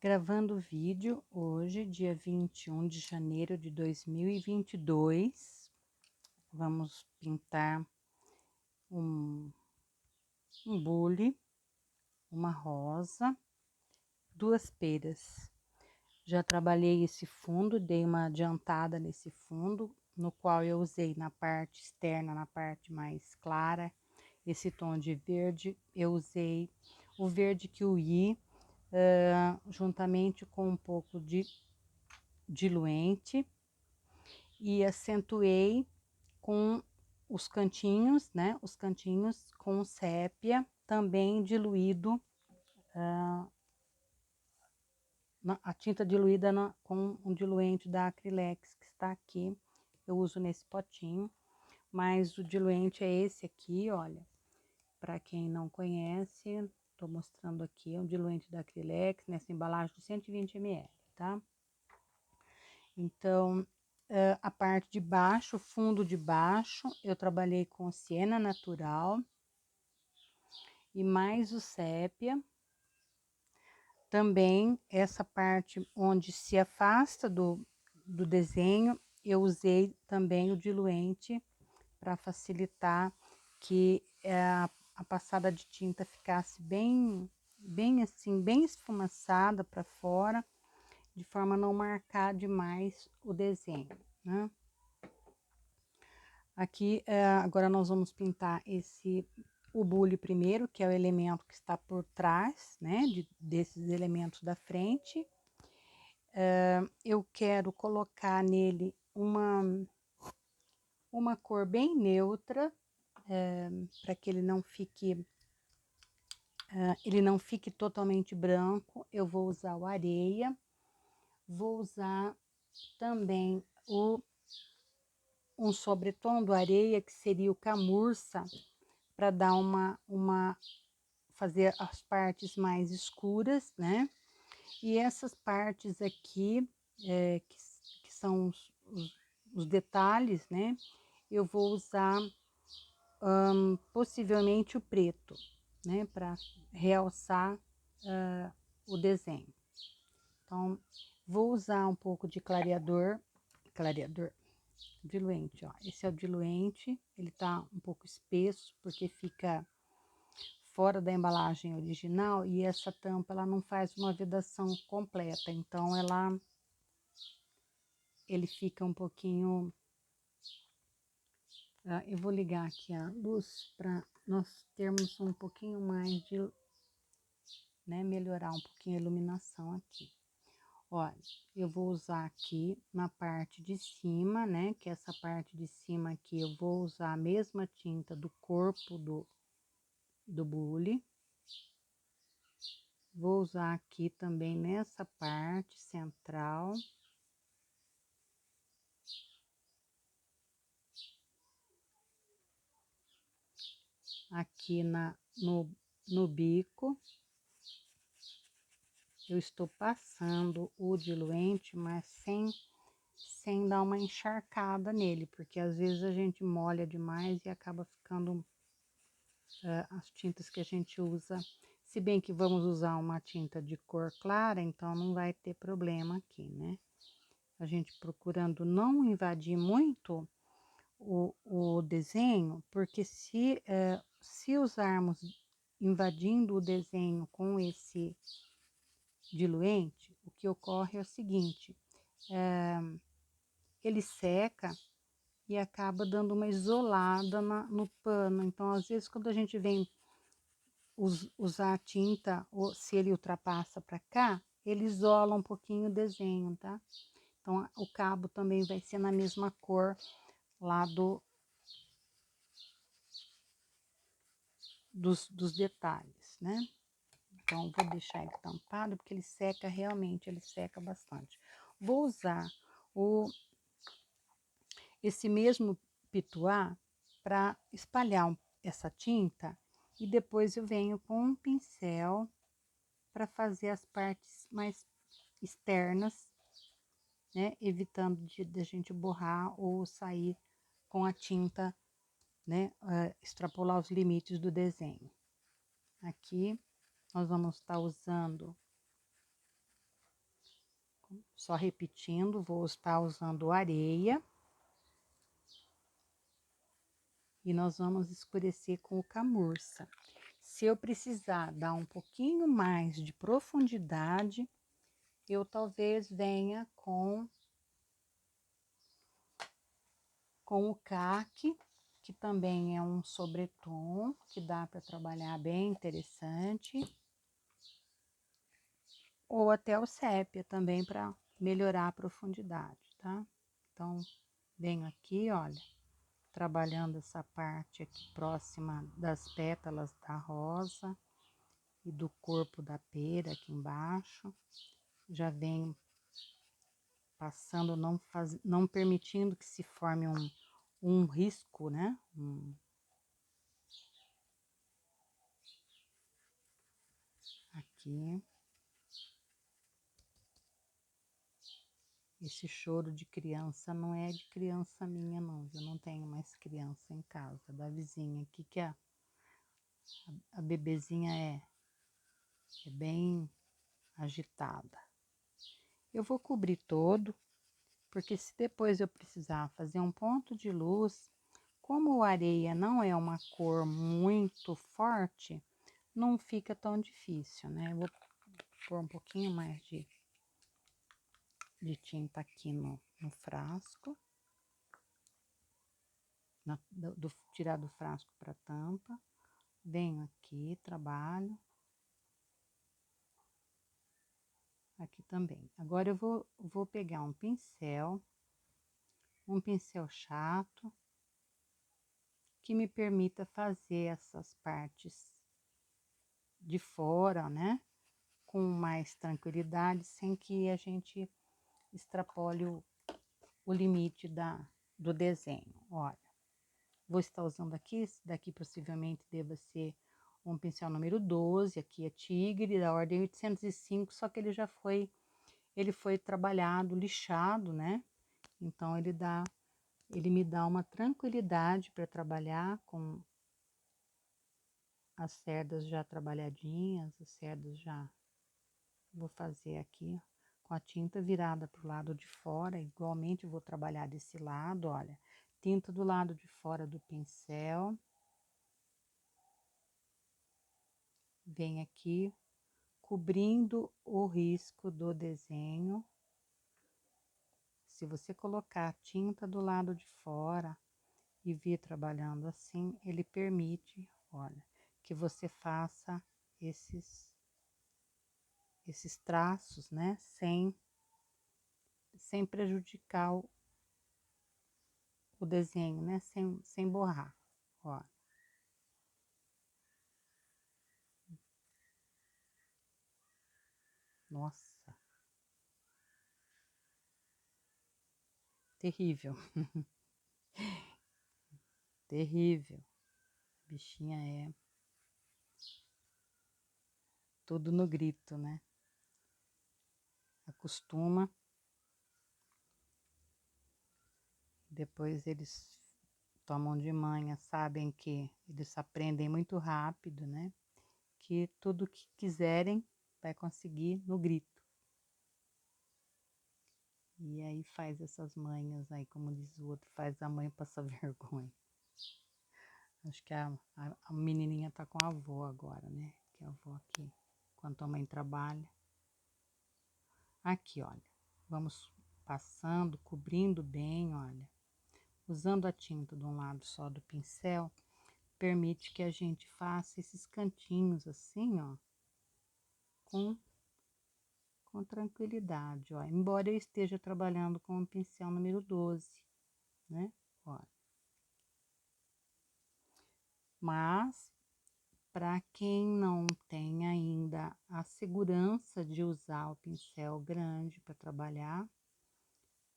Gravando o vídeo hoje, dia 21 de janeiro de 2022. Vamos pintar um bule, uma rosa, duas peras. Já trabalhei esse fundo, dei uma adiantada nesse fundo, no qual eu usei na parte externa, na parte mais clara, esse tom de verde. Eu usei o verde kiwi, juntamente com um pouco de diluente, e acentuei com os cantinhos, né? Os cantinhos com sépia, também diluído, a tinta diluída com um diluente da Acrylex, que está aqui. Eu uso nesse potinho, mas o diluente é esse aqui, olha. Para quem não conhece, tô mostrando aqui, é um diluente da Acrylex, nessa embalagem de 120 ml, tá? Então, a parte de baixo, o fundo de baixo, eu trabalhei com siena natural e mais o sépia. Também essa parte onde se afasta do desenho, eu usei também o diluente para facilitar que a passada de tinta ficasse bem assim, bem esfumaçada para fora, de forma a não marcar demais o desenho, né? Aqui, agora nós vamos pintar o bule primeiro, que é o elemento que está por trás, né, desses elementos da frente. Eu quero colocar nele uma cor bem neutra, para que ele não fique totalmente branco. Eu vou usar o areia, vou usar também um sobretom do areia, que seria o camurça, para dar fazer as partes mais escuras, né? E essas partes aqui, que são os detalhes, né? Eu vou usar possivelmente o preto, né? Para realçar o desenho. Então, vou usar um pouco de clareador, diluente, ó. Esse é o diluente, ele tá um pouco espesso, porque fica fora da embalagem original, e essa tampa ela não faz uma vedação completa, então ele fica um pouquinho. Eu vou ligar aqui a luz para nós termos um pouquinho mais de, né, melhorar um pouquinho a iluminação aqui. Olha, eu vou usar aqui na parte de cima, né, que essa parte de cima aqui eu vou usar a mesma tinta do corpo do bule. Vou usar aqui também nessa parte central. Aqui no bico. Eu estou passando o diluente, mas sem dar uma encharcada nele, porque às vezes a gente molha demais e acaba ficando as tintas que a gente usa. Se bem que vamos usar uma tinta de cor clara, então não vai ter problema aqui, né? A gente procurando não invadir muito o desenho, porque se usarmos invadindo o desenho com esse diluente, o que ocorre é o seguinte: ele seca e acaba dando uma isolada no pano. Então, às vezes, quando a gente vem usar a tinta, ou se ele ultrapassa para cá, ele isola um pouquinho o desenho, tá? Então, o cabo também vai ser na mesma cor lá dos detalhes, né? Então, vou deixar ele tampado, porque ele seca realmente, ele seca bastante. Vou usar esse mesmo pituá para espalhar essa tinta, e depois eu venho com um pincel para fazer as partes mais externas, né? Evitando de a gente borrar ou sair com a tinta, né? Extrapolar os limites do desenho. Aqui nós vamos estar usando Só repetindo, vou estar usando areia. E nós vamos escurecer com o camurça. Se eu precisar dar um pouquinho mais de profundidade, eu talvez venha com o caque, que também é um sobretom, que dá para trabalhar bem interessante. Ou até o sépia também para melhorar a profundidade, tá? Então, venho aqui, olha, trabalhando essa parte aqui próxima das pétalas da rosa e do corpo da pera aqui embaixo. Já venho passando, não permitindo que se forme um risco, né? Aqui. Esse choro de criança não é de criança minha, não. Eu não tenho mais criança em casa, da vizinha aqui, que a bebezinha é bem agitada. Eu vou cobrir todo, porque se depois eu precisar fazer um ponto de luz, como a areia não é uma cor muito forte, não fica tão difícil, né? Eu vou pôr um pouquinho mais de tinta aqui no frasco. Tirar do frasco para tampa. Venho aqui, trabalho. Aqui também. Agora eu vou pegar um pincel chato, que me permita fazer essas partes de fora, né? Com mais tranquilidade, sem que a gente extrapole o limite do desenho. Olha, vou estar usando aqui, esse daqui possivelmente deva ser um pincel número 12, aqui é tigre, da ordem 805, só que ele foi trabalhado, lixado, né? Então ele me dá uma tranquilidade para trabalhar com as cerdas já trabalhadinhas, as cerdas já vou fazer aqui com a tinta virada para o lado de fora, igualmente vou trabalhar desse lado, olha, tinta do lado de fora do pincel. Vem aqui cobrindo o risco do desenho. Se você colocar a tinta do lado de fora e vir trabalhando assim, ele permite, olha, que você faça esses traços, né, sem prejudicar o desenho, né, sem borrar, ó. Nossa, terrível, terrível. A bichinha é tudo no grito, né? Acostuma. Depois eles tomam de manha, sabem que eles aprendem muito rápido, né? Que tudo que quiserem vai conseguir no grito. E aí faz essas manhas aí, como diz o outro, faz a mãe passar vergonha. Acho que a menininha tá com a avó agora, né? Que a avó aqui, enquanto a mãe trabalha. Aqui, olha, vamos passando, cobrindo bem, olha. Usando a tinta de um lado só do pincel, permite que a gente faça esses cantinhos assim, ó, com tranquilidade, ó. Embora eu esteja trabalhando com o pincel número 12, né? Ó. Mas, para quem não tem ainda a segurança de usar o pincel grande para trabalhar,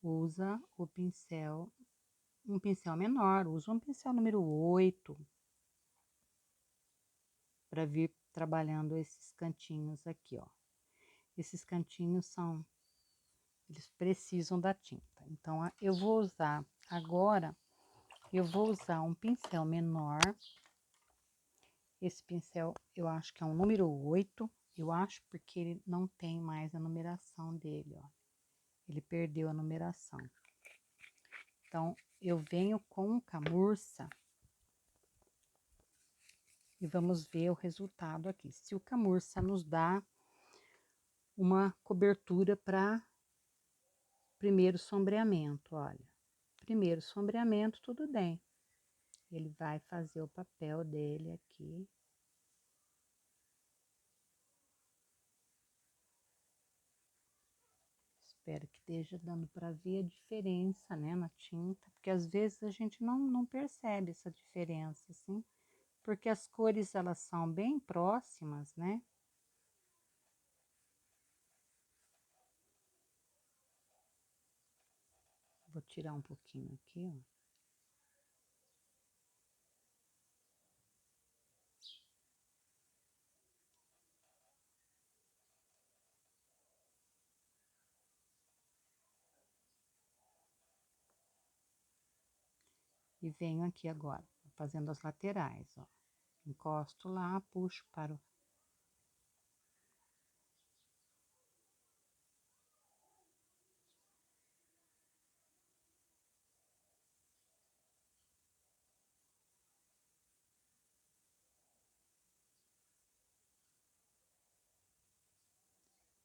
usa o pincel, um pincel menor, usa um pincel número 8 para vir trabalhando esses cantinhos aqui, ó. Esses cantinhos eles precisam da tinta. Então, eu vou usar agora, um pincel menor. Esse pincel, eu acho que é um número 8, eu acho, porque ele não tem mais a numeração dele, ó. ele perdeu a numeração. Então, eu venho com o camurça e vamos ver o resultado aqui. Se o camurça nos dá uma cobertura para primeiro sombreamento, olha. Primeiro sombreamento, tudo bem. Ele vai fazer o papel dele aqui. Espero que esteja dando para ver a diferença, né, na tinta, porque às vezes a gente não percebe essa diferença, assim, porque as cores, elas são bem próximas, né? Vou tirar um pouquinho aqui, ó. E venho aqui agora, fazendo as laterais, ó. Encosto lá, puxo para o...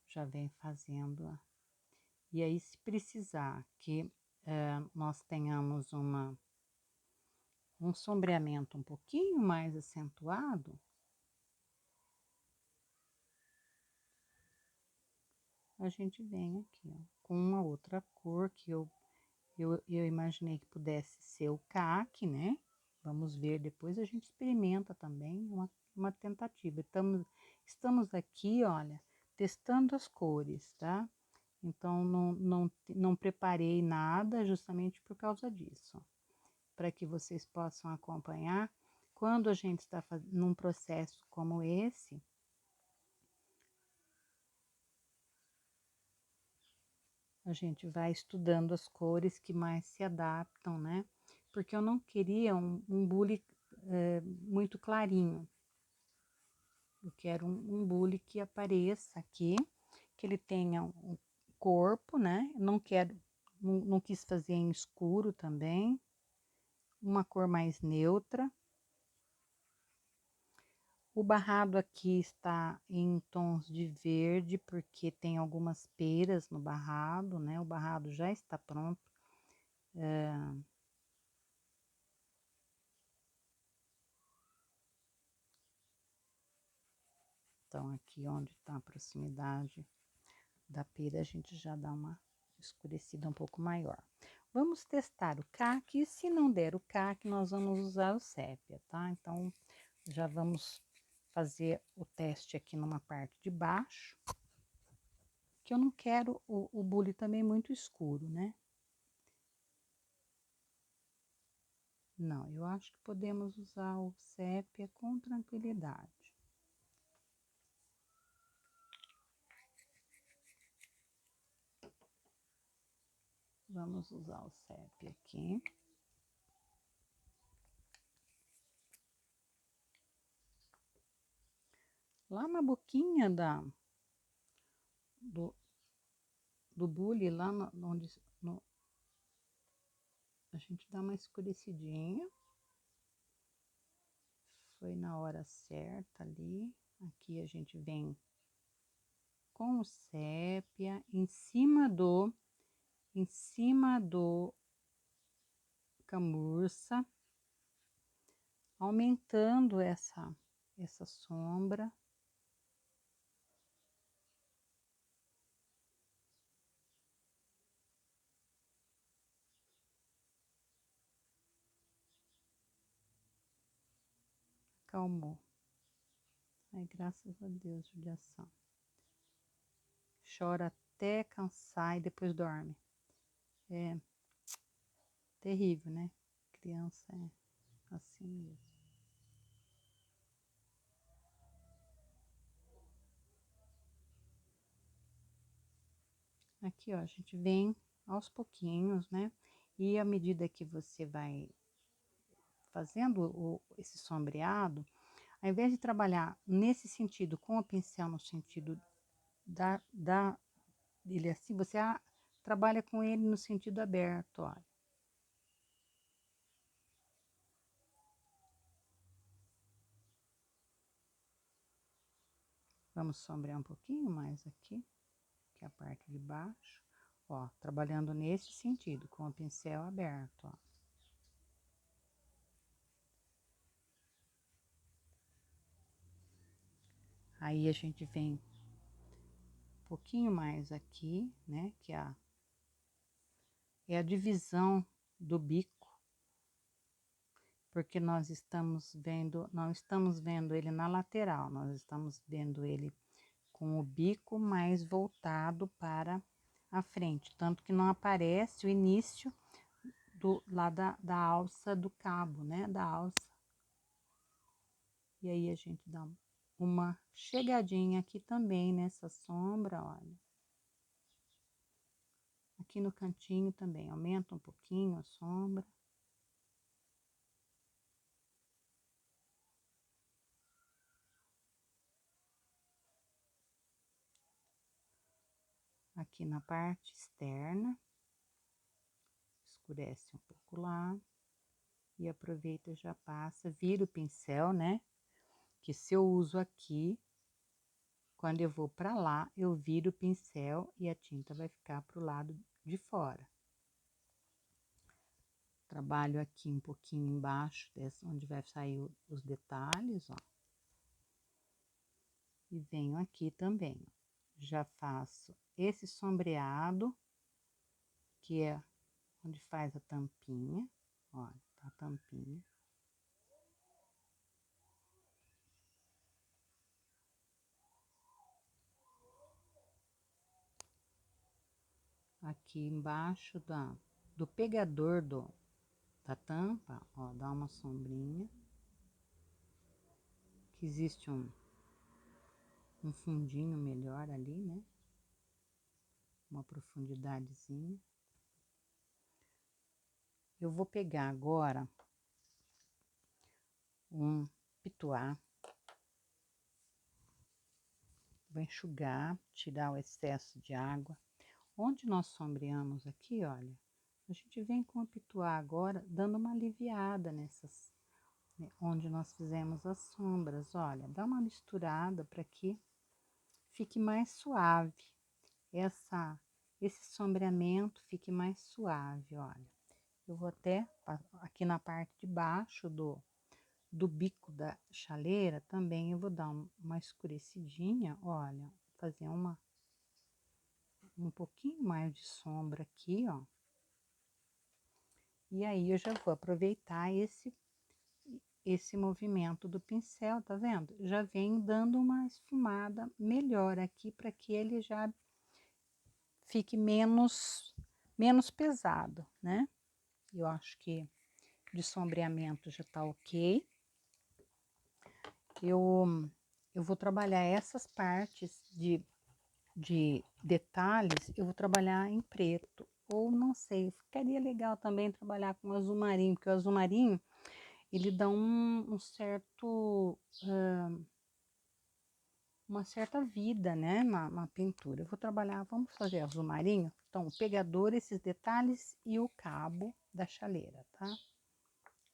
Já vem fazendo, ó. E aí, se precisar que nós tenhamos um sombreamento um pouquinho mais acentuado, a gente vem aqui, ó, com uma outra cor que eu imaginei que pudesse ser o caque, né? Vamos ver, depois a gente experimenta também uma tentativa. Estamos aqui, olha, testando as cores, tá? Então, não preparei nada justamente por causa disso, para que vocês possam acompanhar. Quando a gente está num processo como esse, a gente vai estudando as cores que mais se adaptam, né? Porque eu não queria um bule muito clarinho. Eu quero um bule que apareça aqui, que ele tenha um corpo, né? Não quero, não quis fazer em escuro também. Uma cor mais neutra. O barrado aqui está em tons de verde, porque tem algumas peras no barrado, né? O barrado já está pronto. Então, aqui onde está a proximidade da pera, a gente já dá uma escurecida um pouco maior. Vamos testar o caque, e se não der o caque, nós vamos usar o sépia, tá? Então, já vamos fazer o teste aqui numa parte de baixo, que eu não quero o bule também muito escuro, né? Não, eu acho que podemos usar o sépia com tranquilidade. Vamos usar o sépia aqui. Lá na boquinha do bule, lá onde a gente dá uma escurecidinha. Foi na hora certa ali. Aqui a gente vem com o sépia em cima do camurça, aumentando essa sombra. Acalmou. Ai, graças a Deus, judiação. Chora até cansar e depois dorme. É terrível, né? Criança é assim mesmo. Aqui, ó, a gente vem aos pouquinhos, né? E à medida que você vai fazendo esse sombreado, ao invés de trabalhar nesse sentido com o pincel, no sentido dele assim, você trabalha com ele no sentido aberto, olha. Vamos sombrear um pouquinho mais aqui, que é a parte de baixo. Ó, trabalhando nesse sentido, com o pincel aberto, ó. Aí a gente vem um pouquinho mais aqui, né, que é a divisão do bico, porque nós estamos vendo, não estamos vendo ele na lateral, nós estamos vendo ele com o bico mais voltado para a frente, tanto que não aparece o início lá da alça do cabo, né, da alça. E aí a gente dá uma chegadinha aqui também nessa sombra, olha. Aqui no cantinho também, aumenta um pouquinho a sombra. Aqui na parte externa, escurece um pouco lá. E aproveita e já passa, vira o pincel, né? Que se eu uso aqui, quando eu vou para lá, eu viro o pincel e a tinta vai ficar pro lado de fora. Trabalho aqui um pouquinho embaixo, onde vai sair os detalhes, ó. E venho aqui também, ó. Já faço esse sombreado, que é onde faz a tampinha, ó, a tampinha. Aqui embaixo do pegador da tampa, ó, dá uma sombrinha. Que existe um fundinho melhor ali, né? Uma profundidadezinha. Eu vou pegar agora um pituá. Vou enxugar, tirar o excesso de água. Onde nós sombreamos aqui, olha, a gente vem com o pituá agora, dando uma aliviada nessas, né, onde nós fizemos as sombras, olha, dá uma misturada para que fique mais suave, esse sombreamento fique mais suave, olha. Eu vou até, aqui na parte de baixo do bico da chaleira, também eu vou dar uma escurecidinha, olha, fazer um pouquinho mais de sombra aqui, ó. E aí eu já vou aproveitar esse movimento do pincel, tá vendo? Já venho dando uma esfumada melhor aqui para que ele já fique menos pesado, né? Eu acho que de sombreamento já tá ok. Eu vou trabalhar essas partes de detalhes, eu vou trabalhar em preto, ou não sei, ficaria legal também trabalhar com azul marinho, porque o azul marinho, ele dá um certo, uma certa vida, né, na pintura. Eu vou trabalhar, vamos fazer azul marinho? Então, o pegador, esses detalhes e o cabo da chaleira, tá?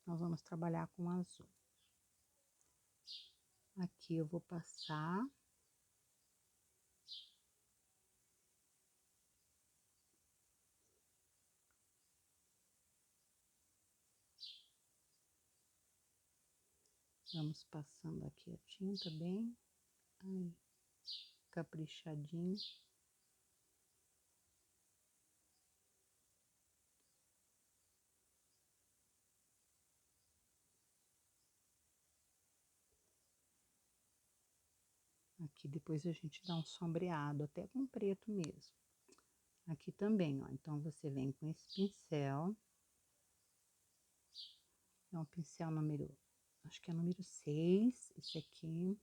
Nós vamos trabalhar com azul. Aqui eu vou passar. Vamos passando aqui a tinta bem caprichadinho. Aqui depois a gente dá um sombreado, até com preto mesmo. Aqui também, ó. Então, você vem com esse pincel. É um pincel número, acho que é número 6, esse aqui.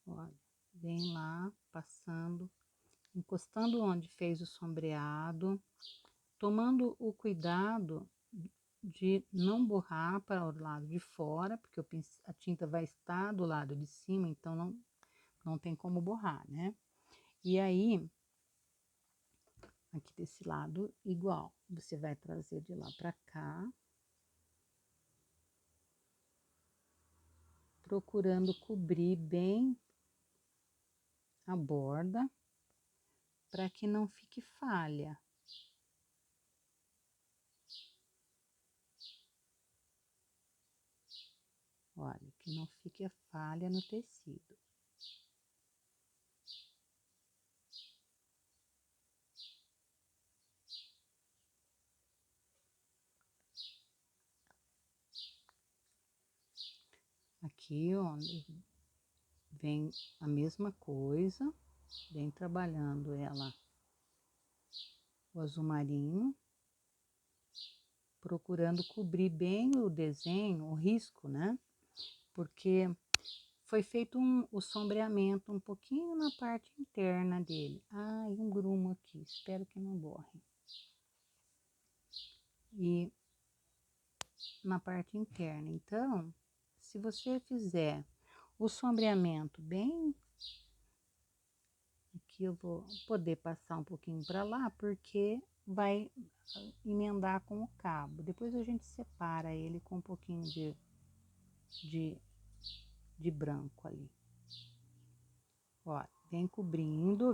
Olha, vem lá, passando, encostando onde fez o sombreado, tomando o cuidado de não borrar para o lado de fora, porque a tinta vai estar do lado de cima, então não tem como borrar, né? E aí, aqui desse lado igual. Você vai trazer de lá pra cá, procurando cobrir bem a borda, para que não fique falha. Olha, que não fique a falha no tecido. Aqui, onde vem a mesma coisa, vem trabalhando ela, o azul marinho, procurando cobrir bem o desenho, o risco, né? Porque foi feito o sombreamento um pouquinho na parte interna dele. Ai, um grumo aqui, espero que não borre. E na parte interna. Então, se você fizer o sombreamento bem, aqui eu vou poder passar um pouquinho para lá, porque vai emendar com o cabo. Depois a gente separa ele com um pouquinho de, de branco ali. Ó, vem cobrindo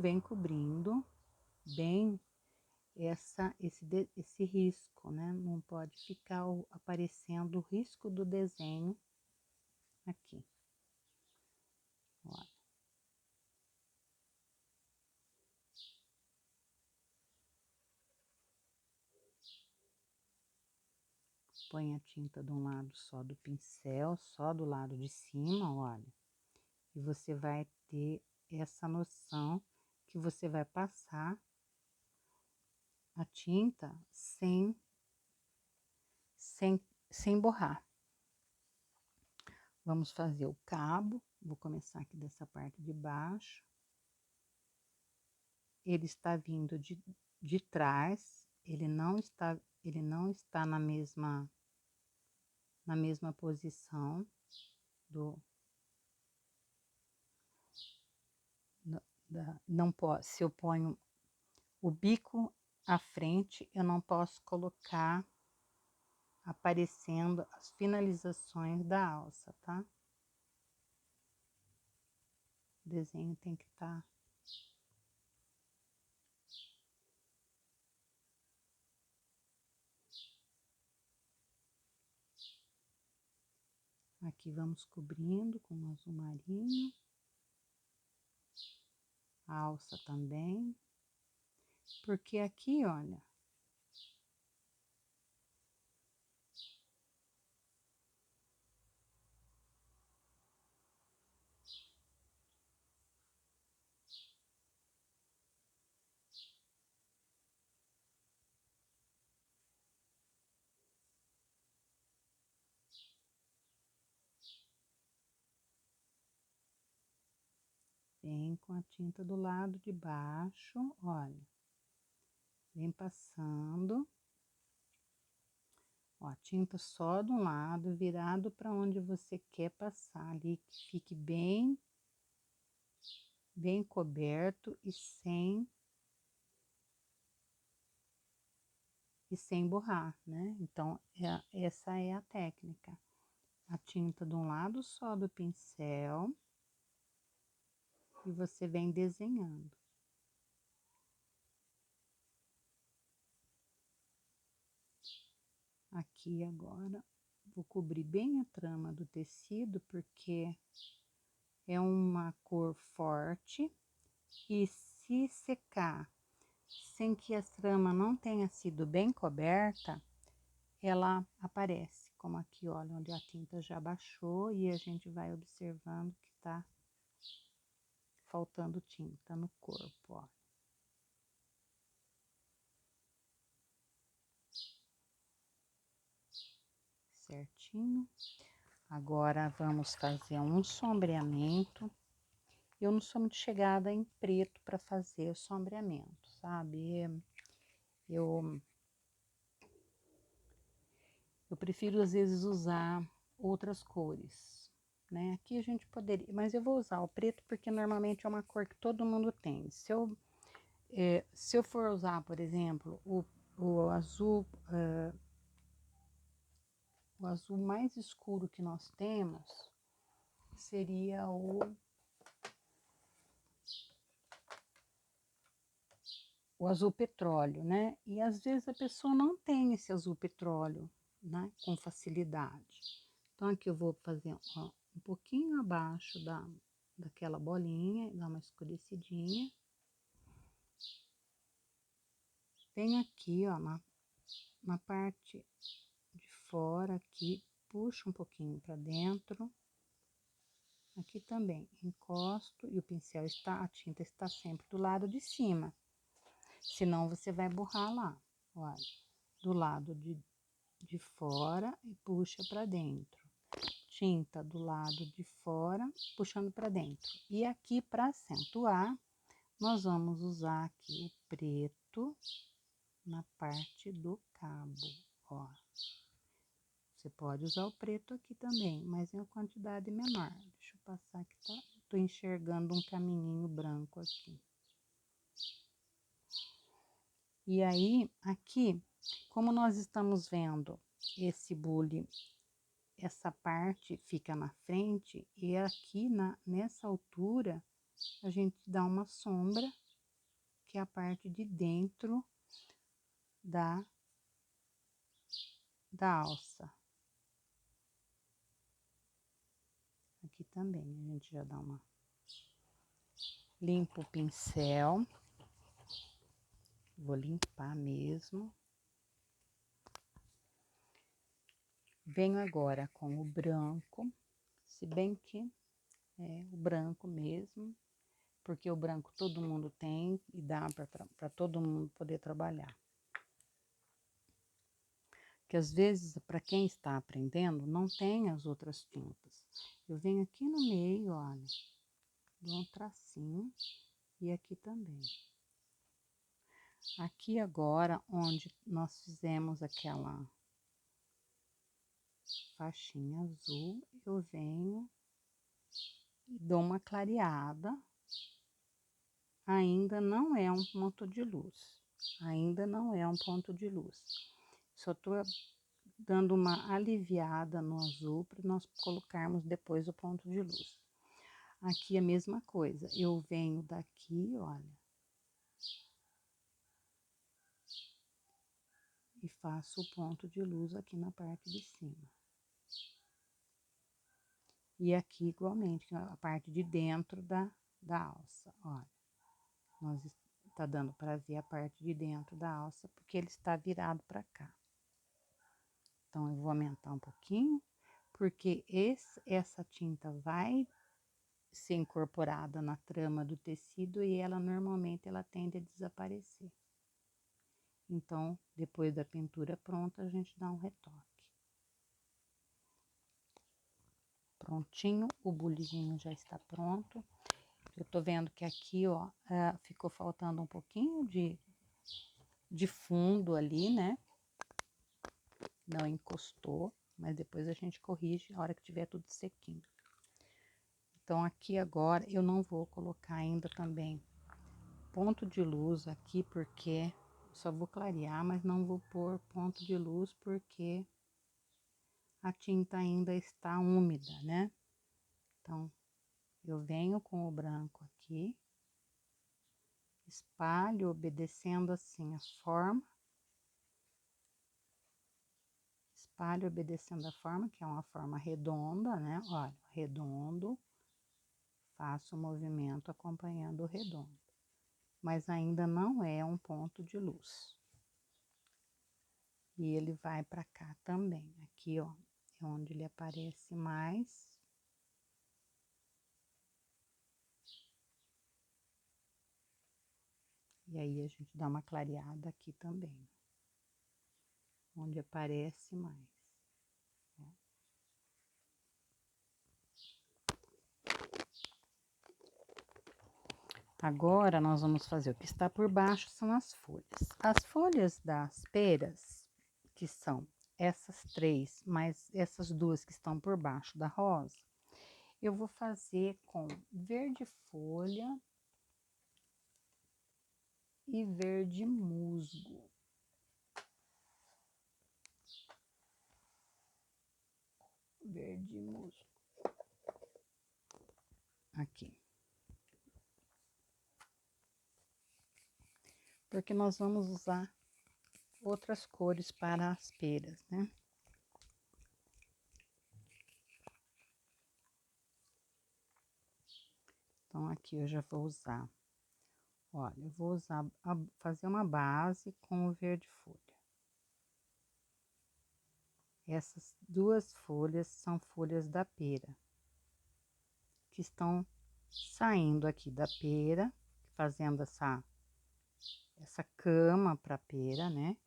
bem esse risco, né? Não pode ficar aparecendo o risco do desenho aqui. Ó. Põe a tinta de um lado só do pincel, só do lado de cima, olha. E você vai ter essa noção que você vai passar a tinta sem borrar. Vamos fazer o cabo, vou começar aqui dessa parte de baixo. Ele está vindo de trás, ele não está na mesma posição do não posso, se eu ponho o bico à frente, eu não posso colocar aparecendo as finalizações da alça, tá? O desenho tem que estar aqui, vamos cobrindo com o azul marinho, a alça também, porque aqui, olha, vem com a tinta do lado de baixo, olha, vem passando, ó, a tinta só de um lado, virado para onde você quer passar ali, que fique bem coberto e sem borrar, né? Então, essa é a técnica. A tinta de um lado só do pincel e você vem desenhando. Aqui agora, vou cobrir bem a trama do tecido, porque é uma cor forte e se secar sem que a trama não tenha sido bem coberta, ela aparece, como aqui, olha, onde a tinta já baixou e a gente vai observando que tá faltando tinta no corpo, ó. Certinho. Agora vamos fazer um sombreamento. Eu não sou muito chegada em preto para fazer o sombreamento, sabe? Eu prefiro às vezes usar outras cores, né? Aqui a gente poderia, mas eu vou usar o preto porque normalmente é uma cor que todo mundo tem. Se eu se eu for usar, por exemplo, o azul, o azul mais escuro que nós temos seria o azul petróleo, né? E às vezes a pessoa não tem esse azul petróleo, né? Com facilidade. Então aqui eu vou fazer, ó, um pouquinho abaixo daquela bolinha, dar uma escurecidinha. Venho aqui, ó, na parte de fora aqui, puxo um pouquinho para dentro. Aqui também encosto e o pincel a tinta está sempre do lado de cima. Senão você vai borrar lá, olha, do lado de fora e puxa para dentro. Tinta do lado de fora, puxando para dentro. E aqui, para acentuar, nós vamos usar aqui o preto na parte do cabo, ó. Você pode usar o preto aqui também, mas em uma quantidade menor. Deixa eu passar aqui, tá? Tô enxergando um caminhinho branco aqui. E aí, aqui, como nós estamos vendo esse bule, essa parte fica na frente, e aqui nessa altura, a gente dá uma sombra, que é a parte de dentro da alça. Aqui também, a gente já dá uma... Limpa o pincel. Vou limpar mesmo. Venho agora com o branco, se bem que é o branco mesmo, porque o branco todo mundo tem e dá para todo mundo poder trabalhar. Que às vezes, para quem está aprendendo, não tem as outras tintas. Eu venho aqui no meio, olha, dou um tracinho e aqui também. Aqui agora, onde nós fizemos aquela faixinha azul, eu venho e dou uma clareada. Ainda não é um ponto de luz, ainda não é um ponto de luz. Só tô dando uma aliviada no azul para nós colocarmos depois o ponto de luz. Aqui a mesma coisa, eu venho daqui, olha, e faço o ponto de luz aqui na parte de cima. E aqui igualmente, a parte de dentro da alça, olha. Nós tá dando para ver a parte de dentro da alça, porque ele está virado para cá. Então, eu vou aumentar um pouquinho, porque essa tinta vai ser incorporada na trama do tecido e ela normalmente ela tende a desaparecer. Então, depois da pintura pronta, a gente dá um retoque. Prontinho, o bulizinho já está pronto. Eu tô vendo que aqui, ó, ficou faltando um pouquinho de fundo ali, né? Não encostou, mas depois a gente corrige a hora que tiver tudo sequinho. Então, aqui agora eu não vou colocar ainda também ponto de luz aqui, porque só vou clarear, mas não vou pôr ponto de luz porque a tinta ainda está úmida, né? Então, eu venho com o branco aqui, espalho obedecendo assim a forma, espalho obedecendo a forma, que é uma forma redonda, né? Olha, redondo, faço o movimento acompanhando o redondo, mas ainda não é um ponto de luz. E ele vai para cá também, aqui, ó, é onde ele aparece mais. E aí a gente dá uma clareada aqui também, onde aparece mais. Agora, nós vamos fazer o que está por baixo, são as folhas. As folhas das peras, que são essas três, mais essas duas que estão por baixo da rosa, eu vou fazer com verde folha, e verde musgo. Verde musgo. Aqui. Porque nós vamos usar outras cores para as peras, né? Então, aqui eu já vou usar, olha, eu vou usar, fazer uma base com o verde folha. Essas duas folhas são folhas da pera, que estão saindo aqui da pera, fazendo essa cama para pera, né?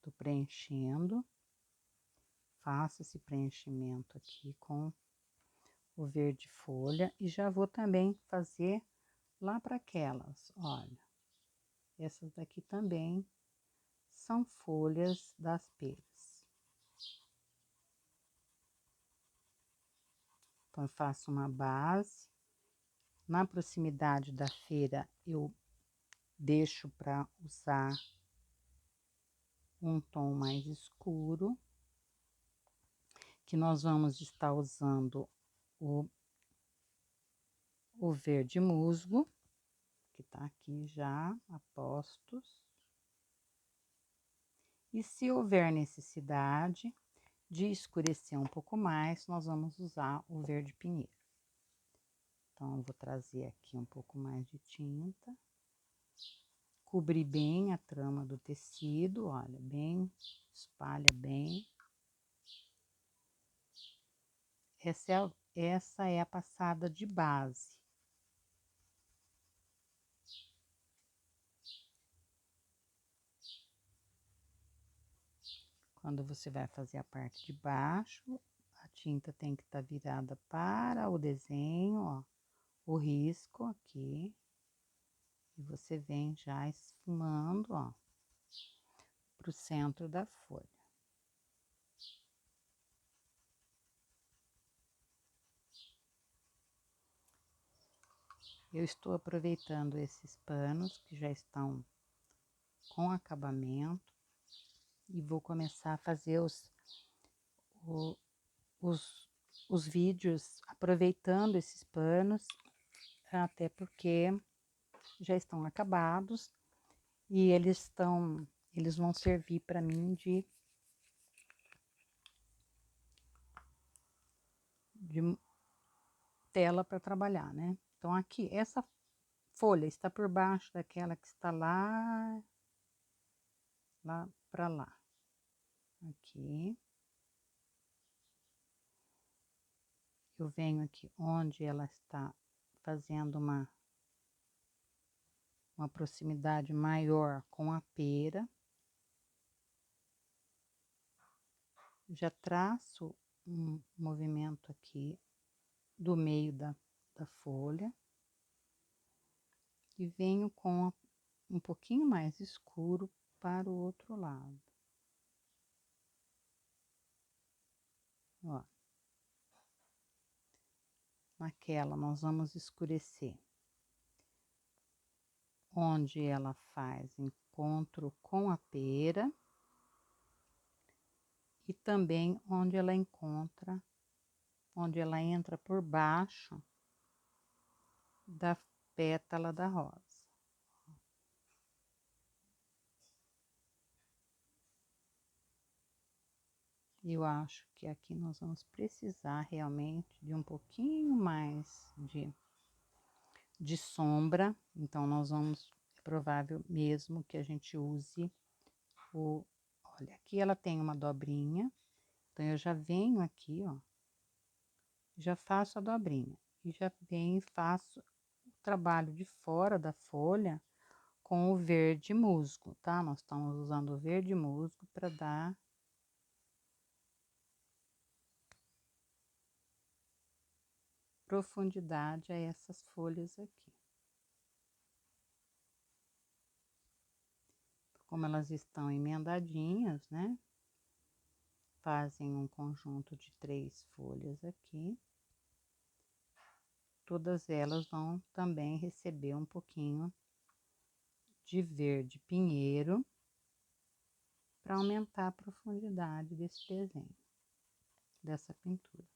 Tô preenchendo, faço esse preenchimento aqui com o verde folha e já vou também fazer lá para aquelas, olha. Essas daqui também são folhas das peras. Então, eu faço uma base. Na proximidade da feira, eu deixo para usar um tom mais escuro, que nós vamos estar usando o verde musgo, que tá aqui já a postos. E se houver necessidade de escurecer um pouco mais, nós vamos usar o verde pinheiro. Então, eu vou trazer aqui um pouco mais de tinta. Cobrir bem a trama do tecido, olha, bem, espalha bem. Essa é a passada de base. Quando você vai fazer a parte de baixo, a tinta tem que estar virada para o desenho, ó, o risco aqui. E você vem já esfumando, ó, pro centro da folha. Eu estou aproveitando esses panos que já estão com acabamento e vou começar a fazer os vídeos aproveitando esses panos, até porque já estão acabados e eles vão servir para mim de tela para trabalhar, né? Então, aqui, essa folha está por baixo daquela que está lá para lá. Aqui. Eu venho aqui onde ela está fazendo uma proximidade maior com a pera. Já traço um movimento aqui do meio da folha. E venho com um pouquinho mais escuro para o outro lado. Ó. Naquela nós vamos escurecer. Onde ela faz encontro com a pera. E também onde ela entra por baixo da pétala da rosa. Eu acho que aqui nós vamos precisar realmente de um pouquinho mais de sombra, então nós vamos, é provável mesmo que a gente use olha, aqui ela tem uma dobrinha, então eu já venho aqui, ó, já faço a dobrinha, e já venho e faço o trabalho de fora da folha com o verde musgo, tá? Nós estamos usando o verde musgo para dar profundidade a essas folhas aqui. Como elas estão emendadinhas, né? fazem um conjunto de 3 folhas aqui. Todas elas vão também receber um pouquinho de verde pinheiro para aumentar a profundidade desse desenho, dessa pintura.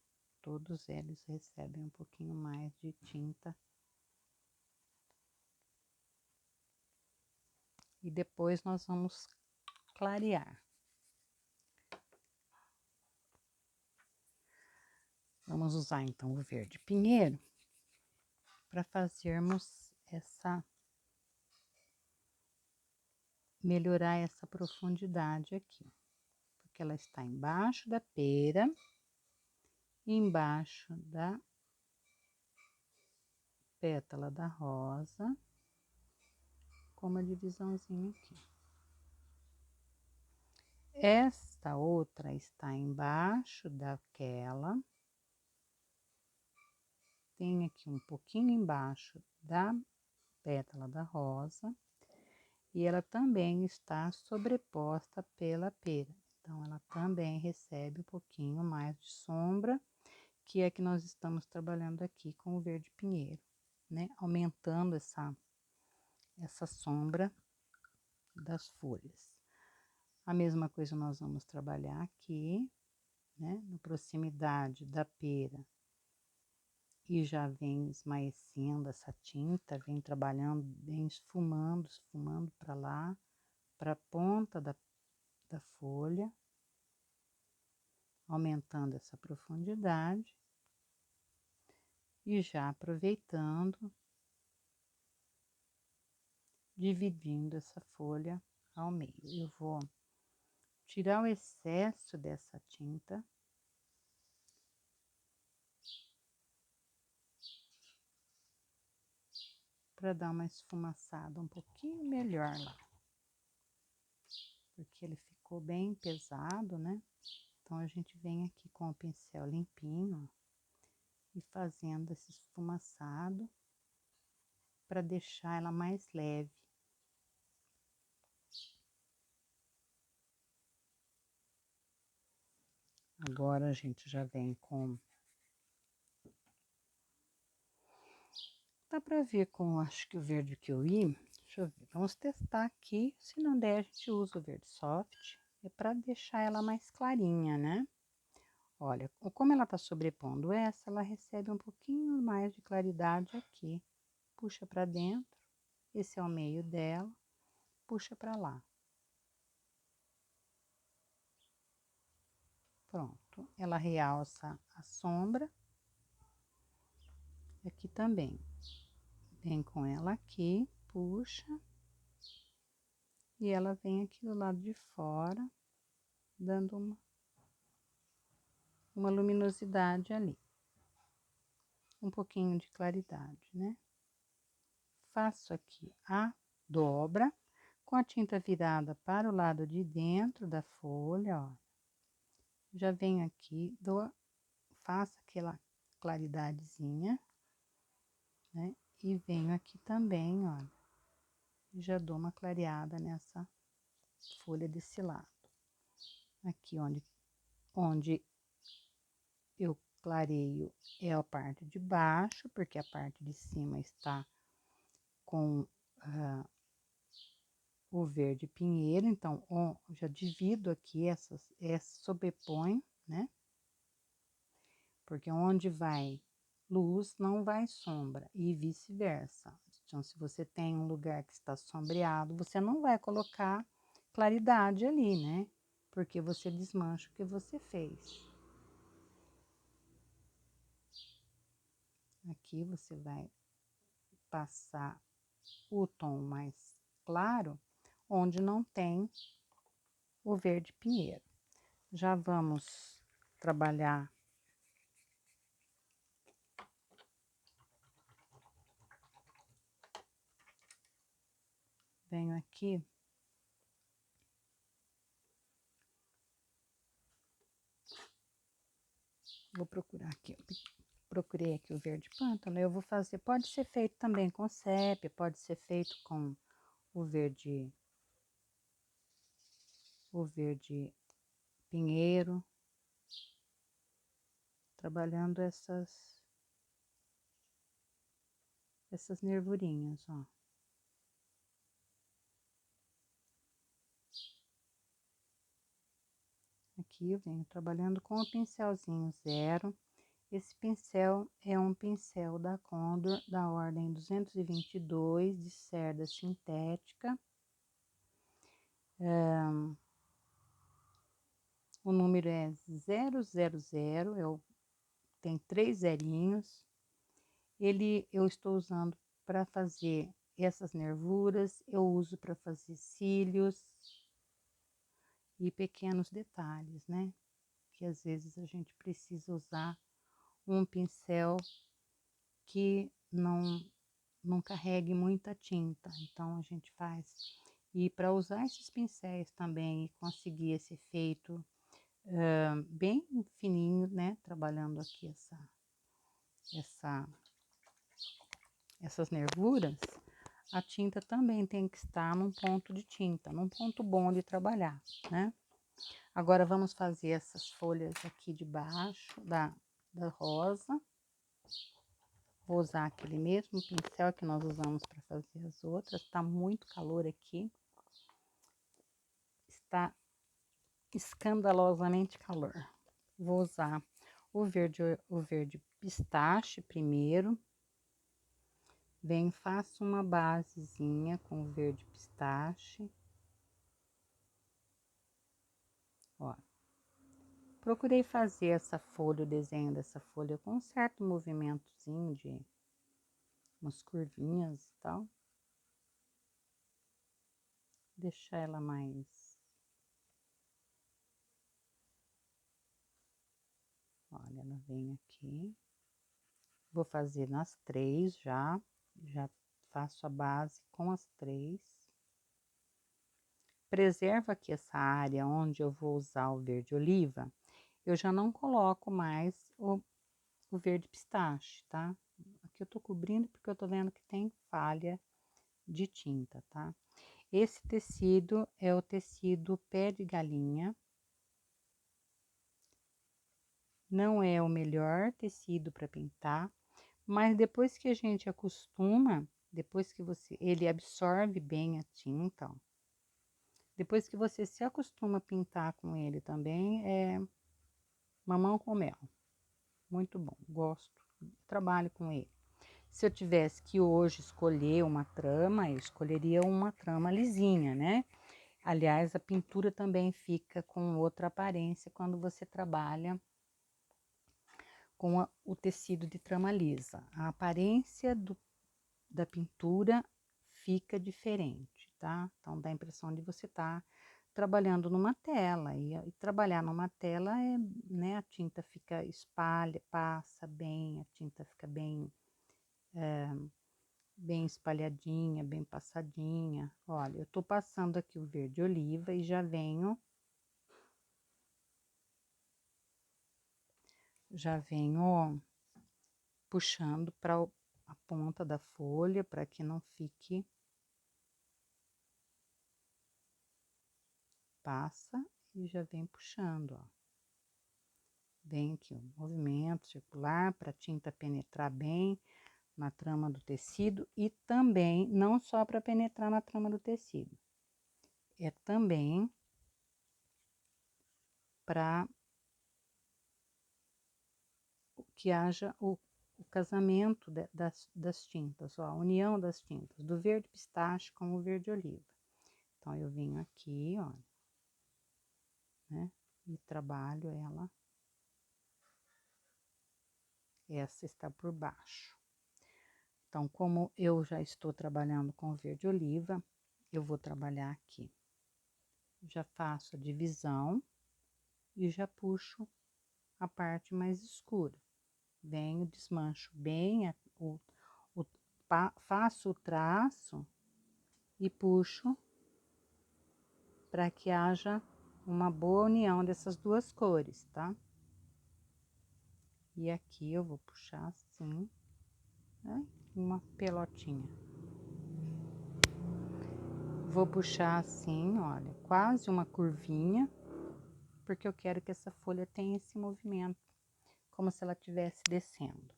Todos eles recebem um pouquinho mais de tinta. E depois nós vamos clarear. Vamos usar então o verde pinheiro para fazermos melhorar essa profundidade aqui, porque ela está embaixo da pera e embaixo da pétala da rosa, com uma divisãozinha aqui. Esta outra está embaixo daquela, tem aqui um pouquinho embaixo da pétala da rosa, e ela também está sobreposta pela pera. Então, ela também recebe um pouquinho mais de sombra, que é que nós estamos trabalhando aqui com o verde pinheiro, né? Aumentando essa sombra das folhas. A mesma coisa nós vamos trabalhar aqui, né? Na proximidade da pera. E já vem esmaecendo essa tinta, vem trabalhando, vem esfumando para lá, para a ponta da folha, aumentando essa profundidade. E já aproveitando, dividindo essa folha ao meio. Eu vou tirar o excesso dessa tinta para dar uma esfumaçada um pouquinho melhor lá, porque ele ficou bem pesado, né? Então a gente vem aqui com o pincel limpinho, ó, e fazendo esse esfumaçado para deixar ela mais leve. Agora a gente já vem com... Dá pra ver com, acho que o verde que eu ia. Deixa eu ver, vamos testar aqui. Se não der, a gente usa o verde soft. É pra deixar ela mais clarinha, né? Olha, como ela tá sobrepondo essa, ela recebe um pouquinho mais de claridade aqui. Puxa pra dentro. Esse é o meio dela. Puxa pra lá. Pronto. Ela realça a sombra. Aqui também. Vem com ela aqui, puxa. E ela vem aqui do lado de fora, dando uma luminosidade ali. Um pouquinho de claridade, né? Faço aqui a dobra, com a tinta virada para o lado de dentro da folha, ó. Já venho aqui, faço aquela claridadezinha, né? E venho aqui também, ó. Já dou uma clareada nessa folha desse lado. Aqui onde eu clareio é a parte de baixo, porque a parte de cima está com o verde pinheiro. Então, já divido aqui sobrepõe, né? Porque onde vai luz, não vai sombra, e vice-versa. Então, se você tem um lugar que está sombreado, você não vai colocar claridade ali, né? Porque você desmancha o que você fez. Aqui você vai passar o tom mais claro, onde não tem o verde pinheiro. Já vamos trabalhar venho aqui vou procurar aqui, procurei aqui o verde pântano. Eu vou fazer, pode ser feito também com sépia, pode ser feito com o verde pinheiro, trabalhando essas nervurinhas, ó. Aqui eu venho trabalhando com o pincelzinho 0. Esse pincel é um pincel da Condor, da ordem 222, de cerda sintética. O número é 000, tem 3 zerinhos. Eu estou usando para fazer essas nervuras, eu uso para fazer cílios e pequenos detalhes, né? Que às vezes a gente precisa usar um pincel que não carregue muita tinta, então a gente faz. E para usar esses pincéis também e conseguir esse efeito bem fininho, né? Trabalhando aqui essas nervuras, a tinta também tem que estar num ponto de tinta, num ponto bom de trabalhar, né? Agora vamos fazer essas folhas aqui de baixo da rosa. Vou usar aquele mesmo pincel que nós usamos para fazer as outras. Tá muito calor aqui. Está escandalosamente calor. Vou usar o verde pistache primeiro. Venho, faço uma basezinha com o verde pistache. Ó. Procurei fazer essa folha, o desenho dessa folha com um certo movimentozinho de umas curvinhas e tal. Deixar ela mais... Olha, ela vem aqui. Vou fazer nas 3 já faço a base com as 3. Preservo aqui essa área onde eu vou usar o verde oliva. Eu já não coloco mais o verde pistache, tá? Aqui eu tô cobrindo porque eu tô vendo que tem falha de tinta, tá? Esse tecido é o tecido pé de galinha. Não é o melhor tecido para pintar, mas depois que a gente acostuma, depois que ele absorve bem a tinta, ó. Depois que você se acostuma a pintar com ele também, é mamão com mel. Muito bom, gosto, trabalho com ele. Se eu tivesse que hoje escolher uma trama, eu escolheria uma trama lisinha, né? Aliás, a pintura também fica com outra aparência quando você trabalha com o tecido de trama lisa. A aparência da pintura fica diferente, tá? Então, dá a impressão de você estar trabalhando numa tela. E trabalhar numa tela é, né? A tinta fica espalha, passa bem, a tinta fica bem... bem espalhadinha, bem passadinha. Olha, eu tô passando aqui o verde oliva e já venho puxando para a ponta da folha para que não fique. Passa e já vem puxando, ó. Vem aqui um movimento circular para a tinta penetrar bem na trama do tecido e também, não só para penetrar na trama do tecido, é também para que haja o casamento das tintas, ó, a união das tintas, do verde pistache com o verde oliva. Então, eu venho aqui, ó, né, e trabalho ela. Essa está por baixo. Então, como eu já estou trabalhando com verde oliva, eu vou trabalhar aqui. Já faço a divisão e já puxo a parte mais escura. Venho, desmancho bem faço o traço e puxo para que haja uma boa união dessas duas cores, tá? E aqui eu vou puxar assim, né? Uma pelotinha. Vou puxar assim, olha, quase uma curvinha, porque eu quero que essa folha tenha esse movimento. como se ela estivesse descendo.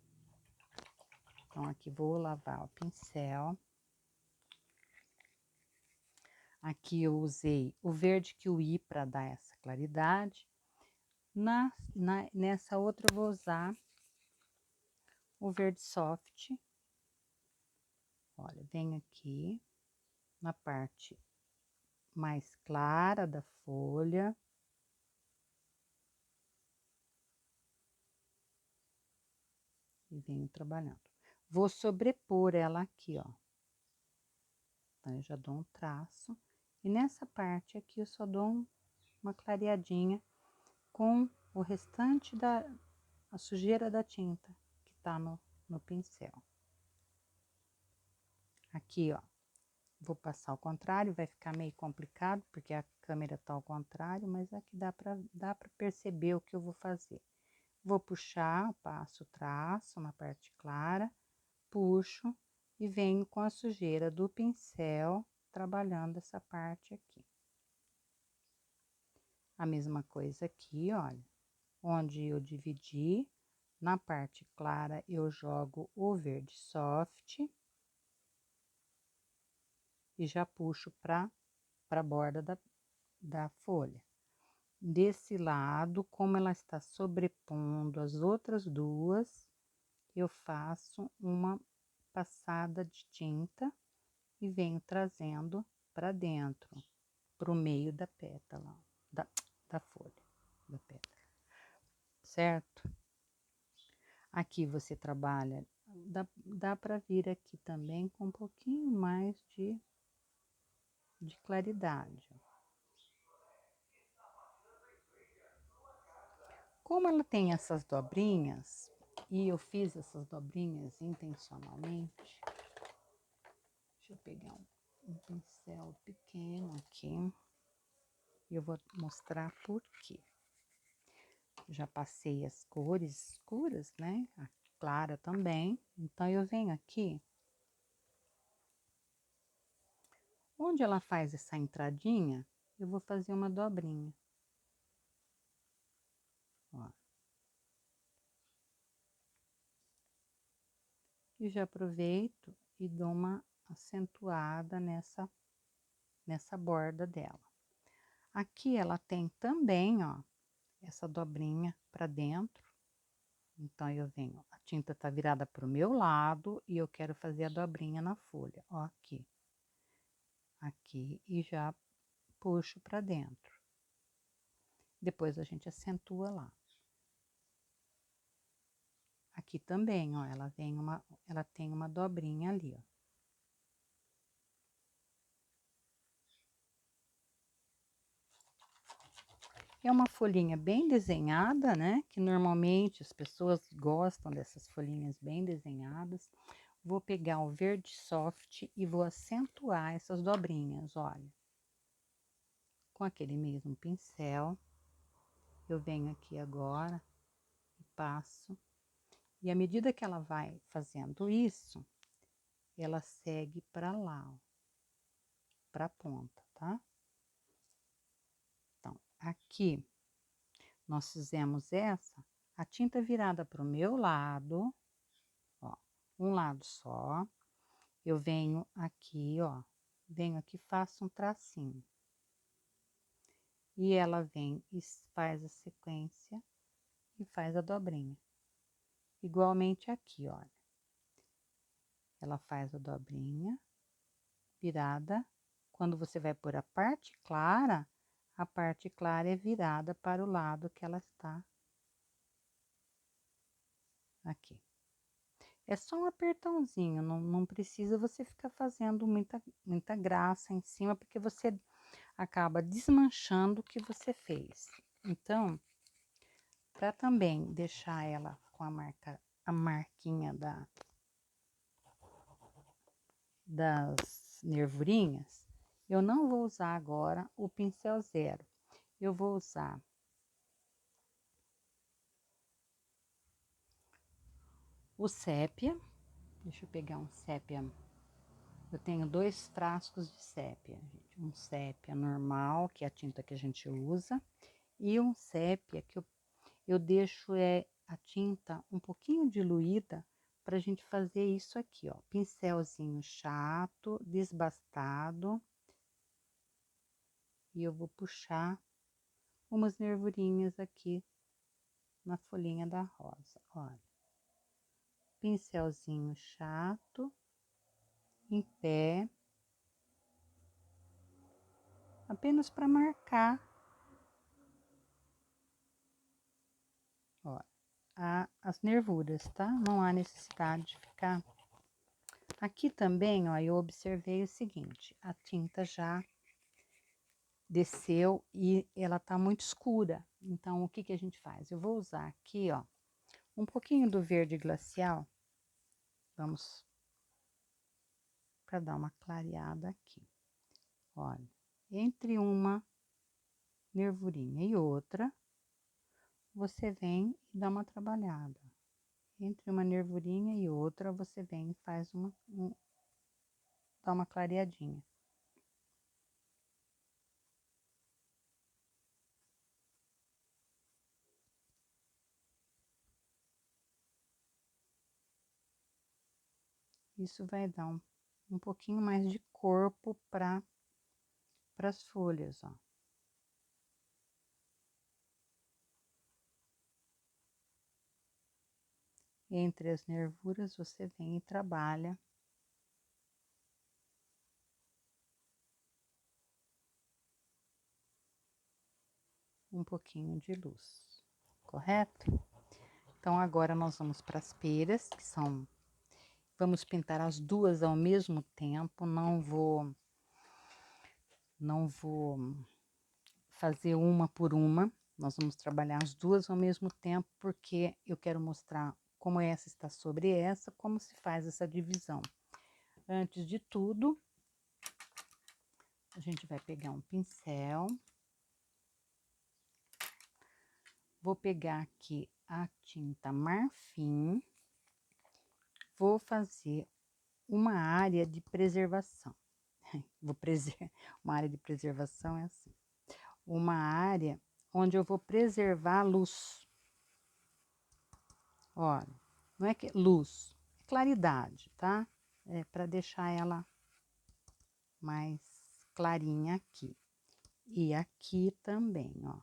Então, aqui vou lavar o pincel. Aqui eu usei o verde kiwi para dar essa claridade. Nessa outra eu vou usar o verde soft. Olha, venho aqui na parte mais clara da folha. E venho trabalhando. Vou sobrepor ela aqui, ó. Então, eu já dou um traço. E nessa parte aqui eu só dou uma clareadinha com o restante a sujeira da tinta que tá no pincel. Aqui, ó, vou passar ao contrário, vai ficar meio complicado, porque a câmera tá ao contrário, mas aqui dá pra perceber o que eu vou fazer. Vou puxar, passo o traço na parte clara, puxo e venho com a sujeira do pincel trabalhando essa parte aqui. A mesma coisa aqui, olha, onde eu dividi, na parte clara eu jogo o verde soft e já puxo para a borda da folha. Desse lado, como ela está sobrepondo as outras duas, eu faço uma passada de tinta e venho trazendo para dentro, para o meio da pétala, da folha, da pétala, certo? Aqui você trabalha, dá para vir aqui também com um pouquinho mais de claridade. Como ela tem essas dobrinhas, e eu fiz essas dobrinhas intencionalmente, deixa eu pegar um pincel pequeno aqui, e eu vou mostrar por quê. Já passei as cores escuras, né? A clara também. Então, eu venho aqui, onde ela faz essa entradinha, eu vou fazer uma dobrinha. Ó. E já aproveito e dou uma acentuada nessa borda dela. Aqui ela tem também, ó, essa dobrinha para dentro. Então, eu venho, a tinta tá virada pro meu lado e eu quero fazer a dobrinha na folha, ó, aqui. Aqui, e já puxo para dentro. Depois a gente acentua lá. Aqui também, ó, ela tem uma dobrinha ali, ó. É uma folhinha bem desenhada, né? Que normalmente as pessoas gostam dessas folhinhas bem desenhadas. Vou pegar o verde soft e vou acentuar essas dobrinhas, olha. Com aquele mesmo pincel, eu venho aqui agora e passo. E à medida que ela vai fazendo isso, ela segue para lá, ó, para a ponta, tá? Então, aqui nós fizemos a tinta virada para o meu lado, ó, um lado só. Eu venho aqui, ó, faço um tracinho. E ela vem e faz a sequência e faz a dobrinha. Igualmente aqui, olha. Ela faz a dobrinha virada. Quando você vai pôr a parte clara é virada para o lado que ela está aqui. É só um apertãozinho, não precisa você ficar fazendo muita graça em cima, porque você acaba desmanchando o que você fez. Então, para também deixar ela com a marquinha das nervurinhas, eu não vou usar agora o pincel zero. Eu vou usar o sépia. Deixa eu pegar um sépia. Eu tenho 2 frascos de sépia, gente. Um sépia normal, que é a tinta que a gente usa, e um sépia que eu deixo a tinta um pouquinho diluída para a gente fazer isso aqui, ó. Pincelzinho chato, desbastado. E eu vou puxar umas nervurinhas aqui na folhinha da rosa, olha. Pincelzinho chato, em pé. Apenas para marcar, ó, as nervuras, tá? Não há necessidade de ficar. Aqui também, ó, eu observei o seguinte, a tinta já desceu e ela tá muito escura. Então, o que que a gente faz? Eu vou usar aqui, ó, um pouquinho do verde glacial. Vamos para dar uma clareada aqui. Olha, entre uma nervurinha e outra, você vem e dá uma trabalhada. Entre uma nervurinha e outra, você vem e faz dá uma clareadinha. Isso vai dar um pouquinho mais de corpo para as folhas, ó. Entre as nervuras, você vem e trabalha um pouquinho de luz, correto? Então, agora nós vamos para as peras, que são... Vamos pintar as duas ao mesmo tempo, não vou fazer uma por uma. Nós vamos trabalhar as duas ao mesmo tempo, porque eu quero mostrar como essa está sobre essa, como se faz essa divisão. Antes de tudo, a gente vai pegar um pincel. Vou pegar aqui a tinta marfim. Vou fazer uma área de preservação. Uma área de preservação é assim. Uma área onde eu vou preservar a luz. Olha, não é que luz, é claridade, tá? É para deixar ela mais clarinha aqui. E aqui também, ó.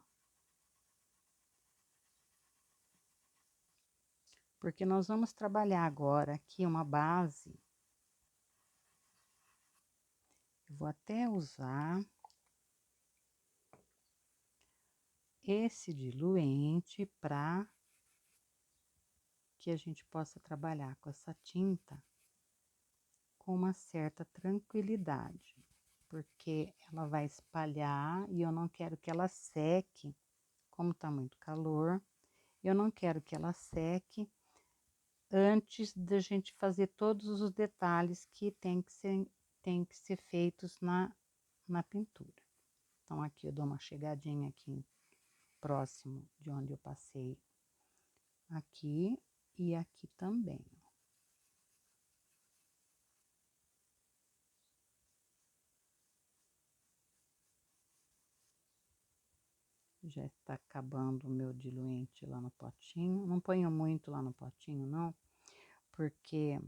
Porque nós vamos trabalhar agora aqui uma base. Eu vou até usar esse diluente para que a gente possa trabalhar com essa tinta com uma certa tranquilidade, porque ela vai espalhar e eu não quero que ela seque, como tá muito calor, eu não quero que ela seque antes da gente fazer todos os detalhes que tem que ser feitos na pintura. Então, aqui eu dou uma chegadinha aqui próximo de onde eu passei aqui e aqui também. Já está acabando o meu diluente lá no potinho. Não ponho muito lá no potinho, não, porque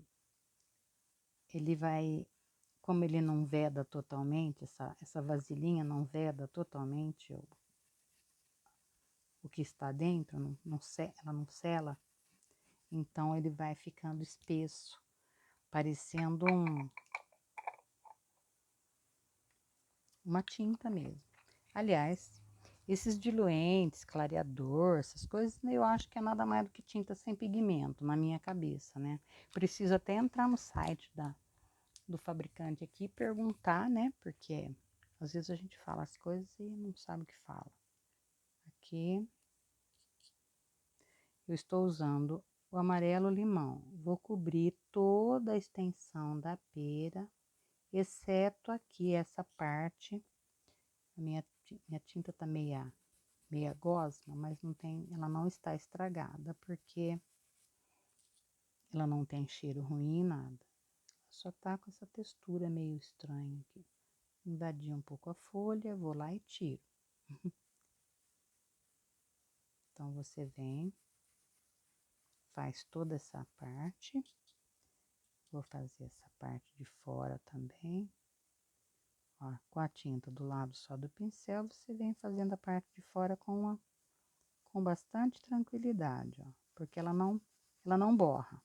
ele vai, como ele não veda totalmente, essa vasilhinha não veda totalmente o que está dentro, ela não sela, então ele vai ficando espesso, parecendo uma tinta mesmo. Aliás, esses diluentes, clareador, essas coisas, eu acho que é nada mais do que tinta sem pigmento, na minha cabeça, né? Preciso até entrar no site do fabricante aqui e perguntar, né? Porque às vezes a gente fala as coisas e não sabe o que fala. Aqui, eu estou usando o amarelo limão. Vou cobrir toda a extensão da pera, exceto aqui essa parte. A minha tinta tá meia gosma, mas não tem, ela não está estragada, porque ela não tem cheiro ruim, nada. Só tá com essa textura meio estranha aqui. Invadi um pouco a folha, vou lá e tiro. Então, você vem faz toda essa parte. Vou fazer essa parte de fora também. Ó, com a tinta do lado só do pincel, você vem fazendo a parte de fora com bastante tranquilidade, ó, porque ela não borra.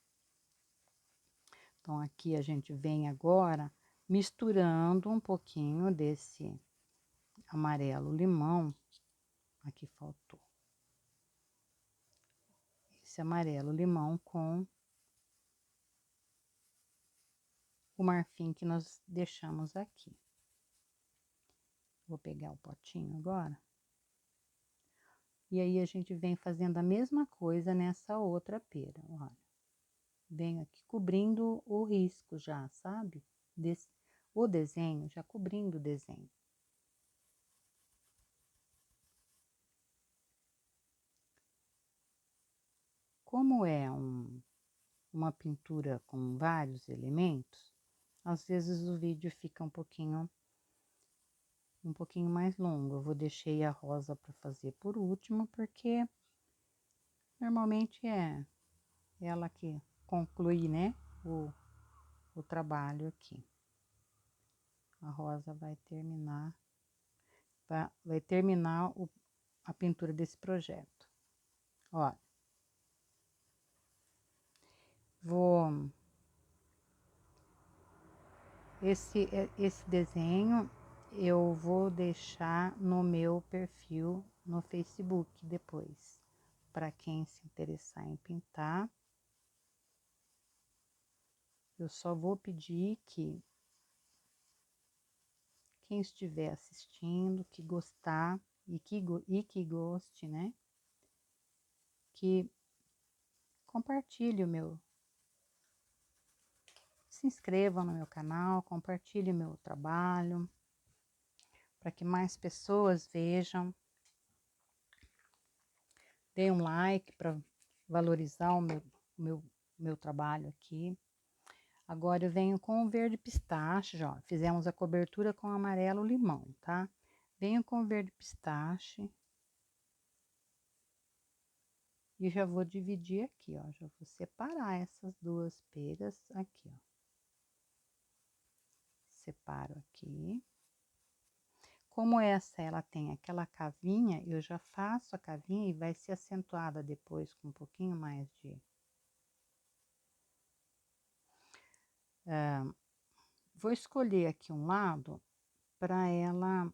Então, aqui a gente vem agora misturando um pouquinho desse amarelo limão. Aqui faltou. Esse amarelo limão com o marfim que nós deixamos aqui. Vou pegar o potinho agora. E aí a gente vem fazendo a mesma coisa nessa outra pera, olha. Venho aqui cobrindo o risco já, sabe? O desenho, já cobrindo o desenho. Como é uma pintura com vários elementos, às vezes o vídeo fica um pouquinho mais longo. Eu vou deixei a rosa para fazer por último, porque normalmente é ela que conclui, né, o trabalho aqui. A rosa vai terminar, a pintura desse projeto. Ó, esse desenho eu vou deixar no meu perfil no Facebook depois, para quem se interessar em pintar. Eu só vou pedir que quem estiver assistindo, que gostar e que goste, né, que compartilhe se inscreva no meu canal, compartilhe meu trabalho, para que mais pessoas vejam. Dê um like para valorizar o meu trabalho aqui. Agora eu venho com o verde pistache, já fizemos a cobertura com amarelo limão, tá? Venho com o verde pistache. E já vou dividir aqui, ó, já vou separar essas duas peras aqui, ó. Separo aqui. Como ela tem aquela cavinha, eu já faço a cavinha e vai ser acentuada depois com um pouquinho mais de... vou escolher aqui um lado para ela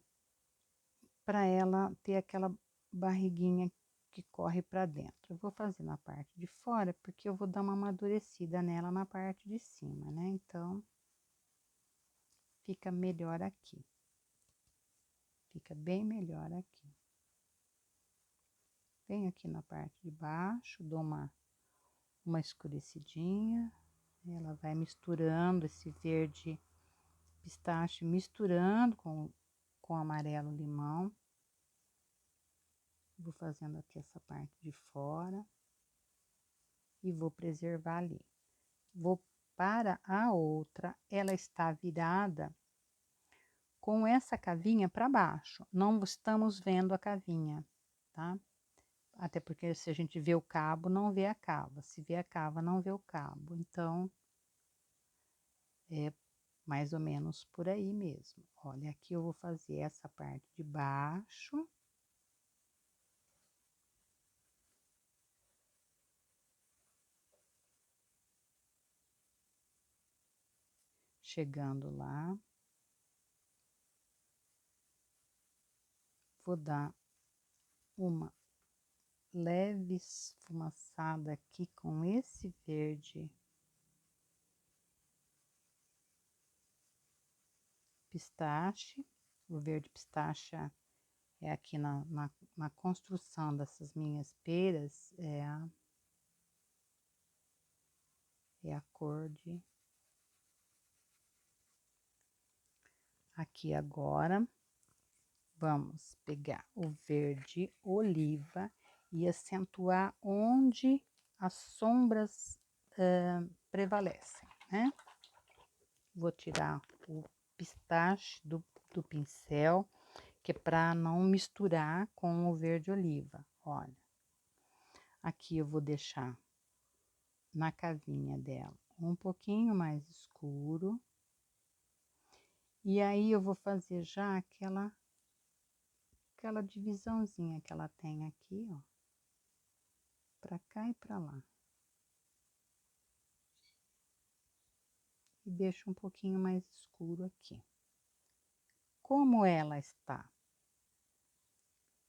ter aquela barriguinha que corre para dentro. Eu vou fazer na parte de fora, porque eu vou dar uma amadurecida nela na parte de cima, né? Então, fica melhor aqui. Fica bem melhor aqui. Venho aqui na parte de baixo, dou uma escurecidinha. Ela vai misturando esse verde pistache, misturando com amarelo limão. Vou fazendo aqui essa parte de fora. E vou preservar ali. Vou para a outra, ela está virada com essa cavinha para baixo. Não estamos vendo a cavinha, tá? Até porque se a gente vê o cabo, não vê a cava. Se vê a cava, não vê o cabo. Então, é mais ou menos por aí mesmo. Olha, aqui eu vou fazer essa parte de baixo. Chegando lá. Vou dar uma leve esfumaçada aqui com esse verde pistache. O verde pistache é aqui na construção dessas minhas peras, é a cor de... Aqui agora, vamos pegar o verde oliva e acentuar onde as sombras prevalecem, né? Vou tirar o pistache do pincel, que é para não misturar com o verde oliva. Olha, aqui eu vou deixar na cavinha dela um pouquinho mais escuro. E aí eu vou fazer já aquela divisãozinha que ela tem aqui, ó, pra cá e pra lá. E deixo um pouquinho mais escuro aqui. Como ela está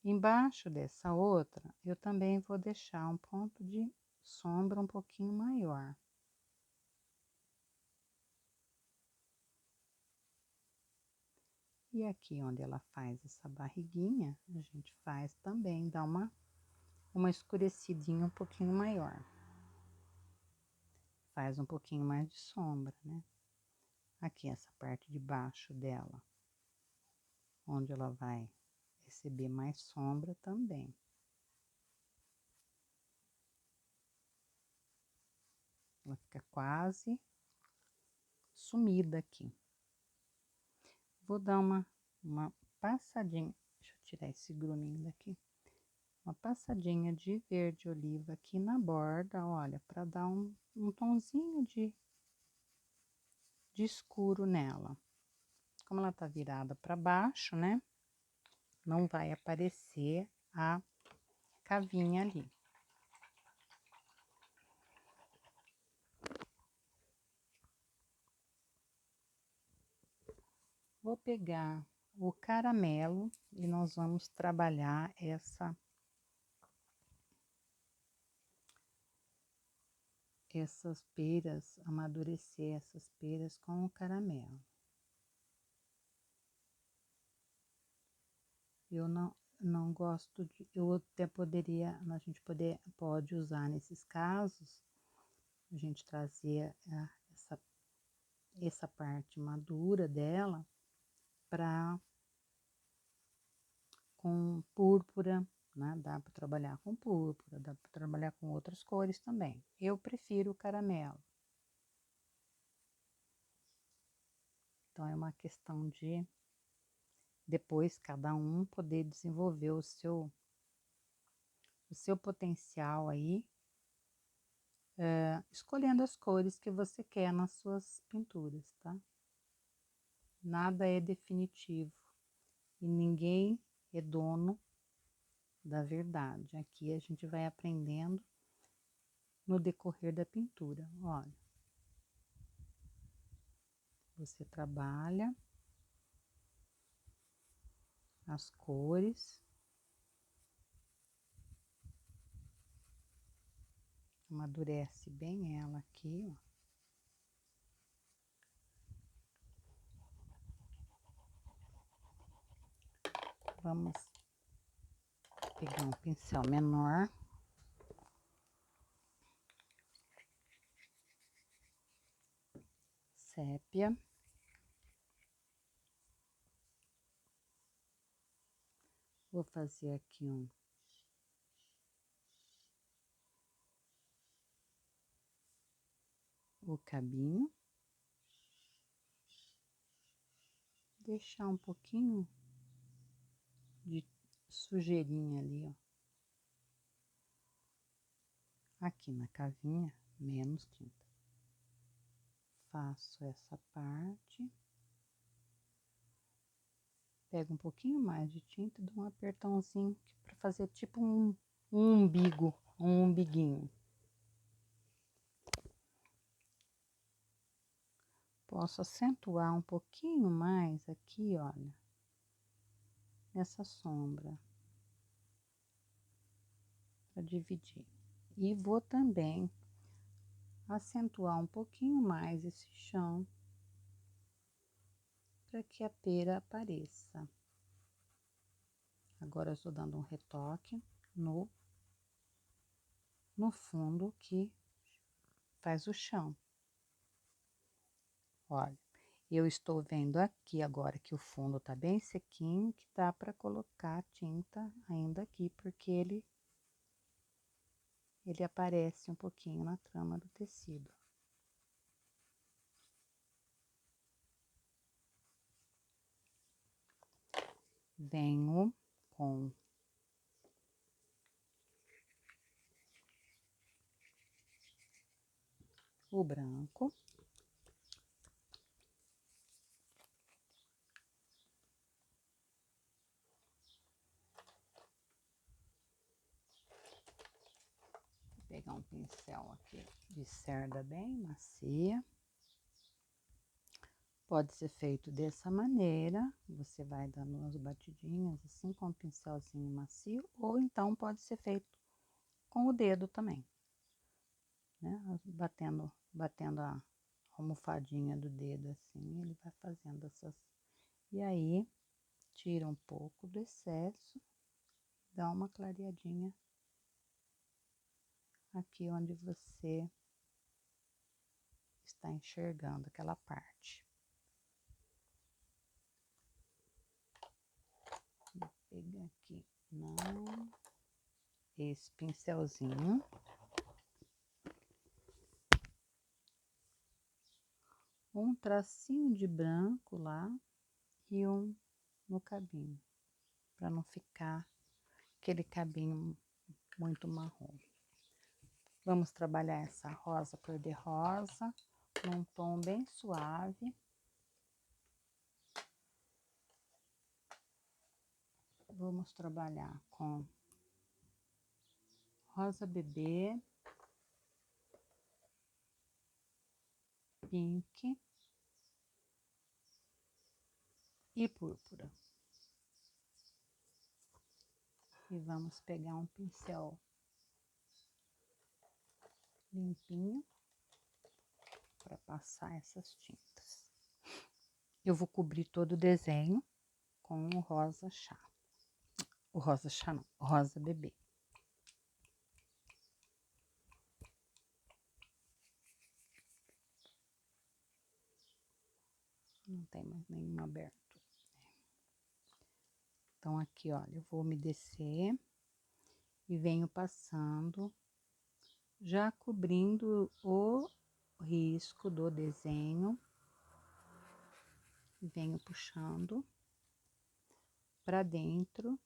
embaixo dessa outra, eu também vou deixar um ponto de sombra um pouquinho maior. E aqui onde ela faz essa barriguinha, a gente faz também, dá uma escurecidinha um pouquinho maior. Faz um pouquinho mais de sombra, né? Aqui essa parte de baixo dela, onde ela vai receber mais sombra também. Ela fica quase sumida aqui. Vou dar uma passadinha, deixa eu tirar esse gruminho daqui. Uma passadinha de verde oliva aqui na borda, olha, para dar um tonzinho de escuro nela. Como ela tá virada para baixo, né? Não vai aparecer a cavinha ali. Vou pegar o caramelo e nós vamos trabalhar essas peras, amadurecer essas peras com o caramelo. Eu não gosto de, eu até poderia, a gente pode usar nesses casos, a gente trazer essa parte madura dela para com púrpura, né? Dá para trabalhar com púrpura, dá para trabalhar com outras cores também. Eu prefiro o caramelo. Então é uma questão de depois cada um poder desenvolver o seu potencial aí, escolhendo as cores que você quer nas suas pinturas, tá? Nada é definitivo e ninguém é dono da verdade. Aqui a gente vai aprendendo no decorrer da pintura. Olha, você trabalha as cores, amadurece bem ela aqui, ó. Vamos pegar um pincel menor. Sépia. Vou fazer aqui o cabinho. Deixar um pouquinho de sujeirinha ali, ó. Aqui na cavinha, menos tinta. Faço essa parte. Pego um pouquinho mais de tinta e dou um apertãozinho para fazer tipo um umbigo, um umbiguinho. Posso acentuar um pouquinho mais aqui, olha, nessa sombra, para dividir. E vou também acentuar um pouquinho mais esse chão, para que a pera apareça. Agora eu estou dando um retoque no fundo que faz o chão. Olha, eu estou vendo aqui agora que o fundo tá bem sequinho, que dá para colocar tinta ainda aqui, porque ele aparece um pouquinho na trama do tecido. Venho com o branco. Vou pegar um pincel aqui de cerda bem macia. Pode ser feito dessa maneira, você vai dando umas batidinhas assim com um pincelzinho macio, ou então pode ser feito com o dedo também, né? Batendo a almofadinha do dedo assim, ele vai fazendo essas. E aí, tira um pouco do excesso, dá uma clareadinha aqui onde você está enxergando aquela parte. Vou pegar aqui, não, esse pincelzinho. Um tracinho de branco lá e um no cabinho, para não ficar aquele cabinho muito marrom. Vamos trabalhar essa rosa cor-de-rosa num tom bem suave. Vamos trabalhar com rosa bebê, pink e púrpura. E vamos pegar um pincel limpinho para passar essas tintas. Eu vou cobrir todo o desenho com o rosa chá. O rosa chá não, o rosa bebê. Não tem mais nenhum aberto. Então, aqui, olha, eu vou umedecer e venho passando, já cobrindo o risco do desenho. Venho puxando para dentro.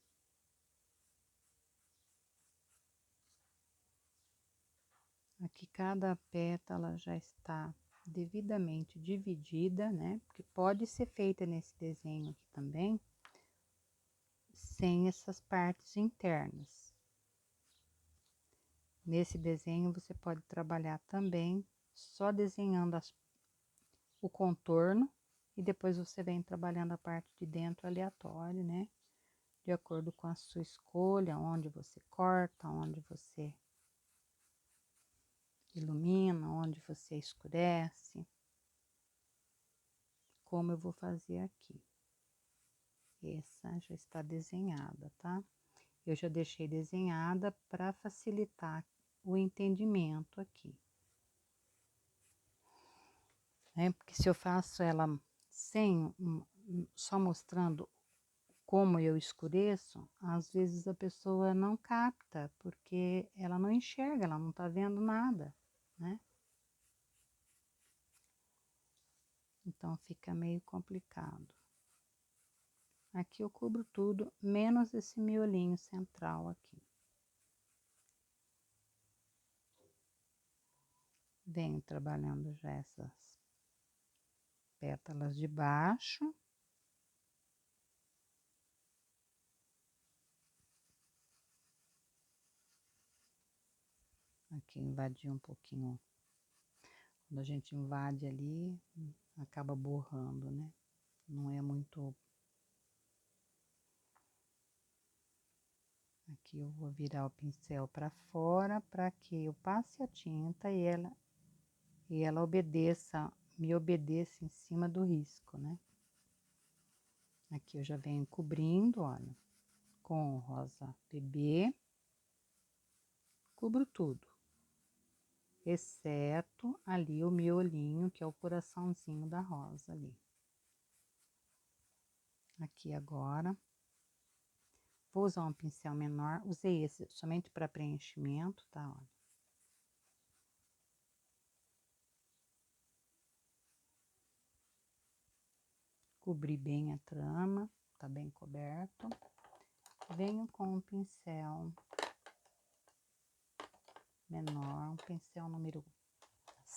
Aqui cada pétala já está devidamente dividida, né? Porque pode ser feita nesse desenho aqui também, sem essas partes internas. Nesse desenho você pode trabalhar também só desenhando o contorno e depois você vem trabalhando a parte de dentro aleatório, né? De acordo com a sua escolha, onde você corta, onde você ilumina, onde você escurece, como eu vou fazer aqui. Essa já está desenhada, tá? Eu já deixei desenhada para facilitar o entendimento aqui. Porque se eu faço ela sem, só mostrando como eu escureço, às vezes a pessoa não capta, porque ela não enxerga, ela não tá vendo nada, né? Então fica meio complicado. Aqui eu cubro tudo, menos esse miolinho central aqui. Venho trabalhando já essas pétalas de baixo. Aqui invadi um pouquinho. Quando a gente invade ali, acaba borrando, né? Não é muito. Aqui eu vou virar o pincel para fora para que eu passe a tinta e ela me obedeça em cima do risco, né? Aqui eu já venho cobrindo, olha, com o rosa bebê. Cubro tudo, exceto ali o miolinho, que é o coraçãozinho da rosa ali. Aqui agora, vou usar um pincel menor, usei esse somente para preenchimento, tá? Olha. Cobri bem a trama, tá bem coberto. Venho com um pincel menor, um pincel número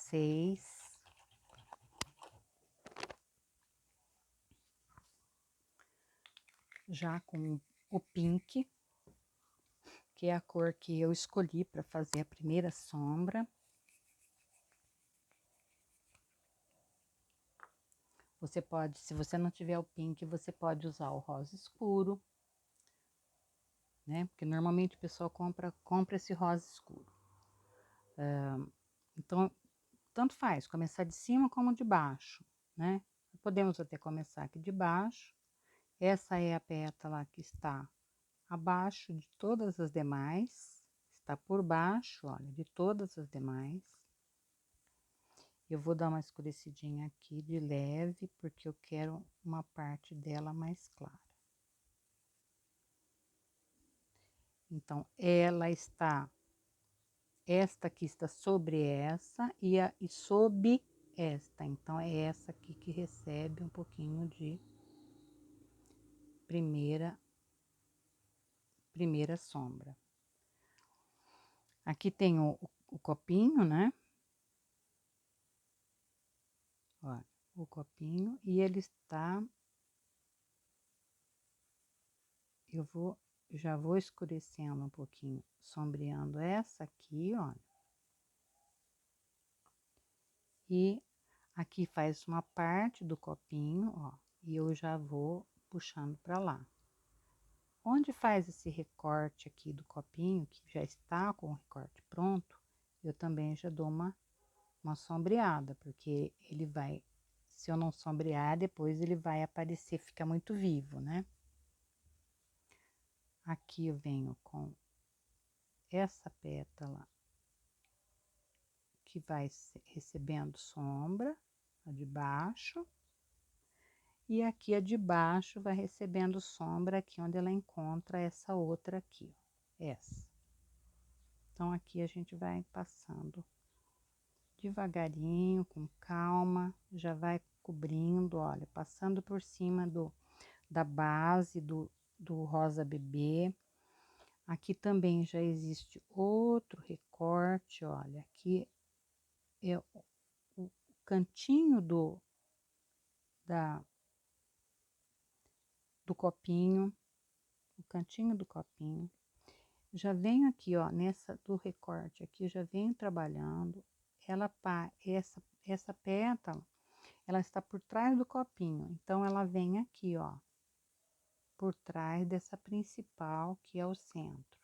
vocês já com o pink, que é a cor que eu escolhi para fazer a primeira sombra. Você pode, se você não tiver o pink, você pode usar o rosa escuro, né? Porque normalmente o pessoal compra esse rosa escuro. Então, tanto faz, começar de cima como de baixo, né? Podemos até começar aqui de baixo. Essa é a pétala que está abaixo de todas as demais, está por baixo, olha, de todas as demais. Eu vou dar uma escurecidinha aqui de leve, porque eu quero uma parte dela mais clara. Então, esta aqui está sobre essa e sob esta. Então, é essa aqui que recebe um pouquinho de primeira sombra. Aqui tem o copinho, né? Ó, o copinho, e ele está... já vou escurecendo um pouquinho, sombreando essa aqui, ó. E aqui faz uma parte do copinho, ó, e eu já vou puxando para lá. Onde faz esse recorte aqui do copinho, que já está com o recorte pronto, eu também já dou uma sombreada, porque ele vai, se eu não sombrear, depois ele vai aparecer, fica muito vivo, né? Aqui eu venho com essa pétala que vai recebendo sombra, a de baixo, e aqui a de baixo vai recebendo sombra aqui onde ela encontra essa outra aqui, ó, essa. Então, aqui a gente vai passando devagarinho, com calma, já vai cobrindo, olha, passando por cima da base do rosa bebê. Aqui também já existe outro recorte, olha, aqui é o cantinho do copinho, o cantinho do copinho. Já venho aqui, ó, nessa do recorte aqui, já venho trabalhando. Essa pétala, ela está por trás do copinho, então ela vem aqui, ó, por trás dessa principal, que é o centro.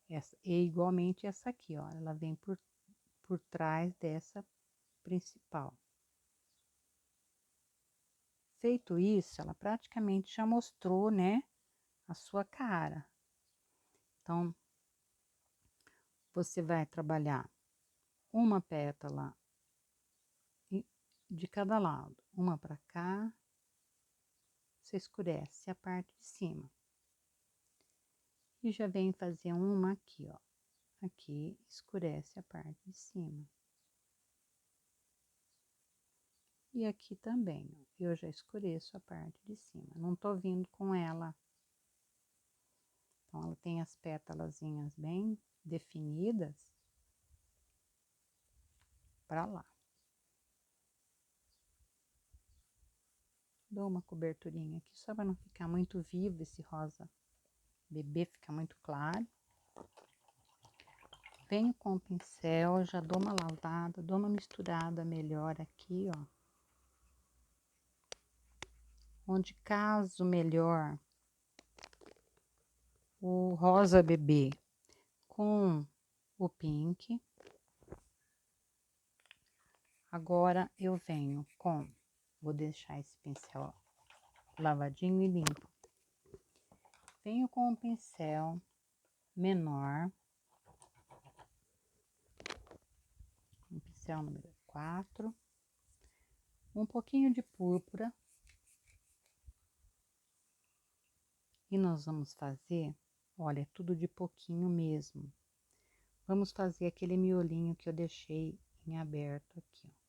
E igualmente essa aqui, ó, ela vem por trás dessa principal. Feito isso, ela praticamente já mostrou, né, a sua cara. Então, você vai trabalhar uma pétala de cada lado, uma para cá, você escurece a parte de cima. E já vem fazer uma aqui, ó. Aqui, escurece a parte de cima. E aqui também, ó, eu já escureço a parte de cima. Não tô vindo com ela. Então, ela tem as pétalazinhas bem definidas para lá. Dou uma coberturinha aqui, só para não ficar muito vivo esse rosa bebê, fica muito claro. Venho com o pincel, já dou uma lavada, dou uma misturada melhor aqui, ó. Onde caso melhor o rosa bebê com o pink. Agora eu venho vou deixar esse pincel lavadinho e limpo. Venho com um pincel menor, um pincel número 4, um pouquinho de púrpura. E nós vamos fazer, olha, é tudo de pouquinho mesmo. Vamos fazer aquele miolinho que eu deixei em aberto aqui, ó.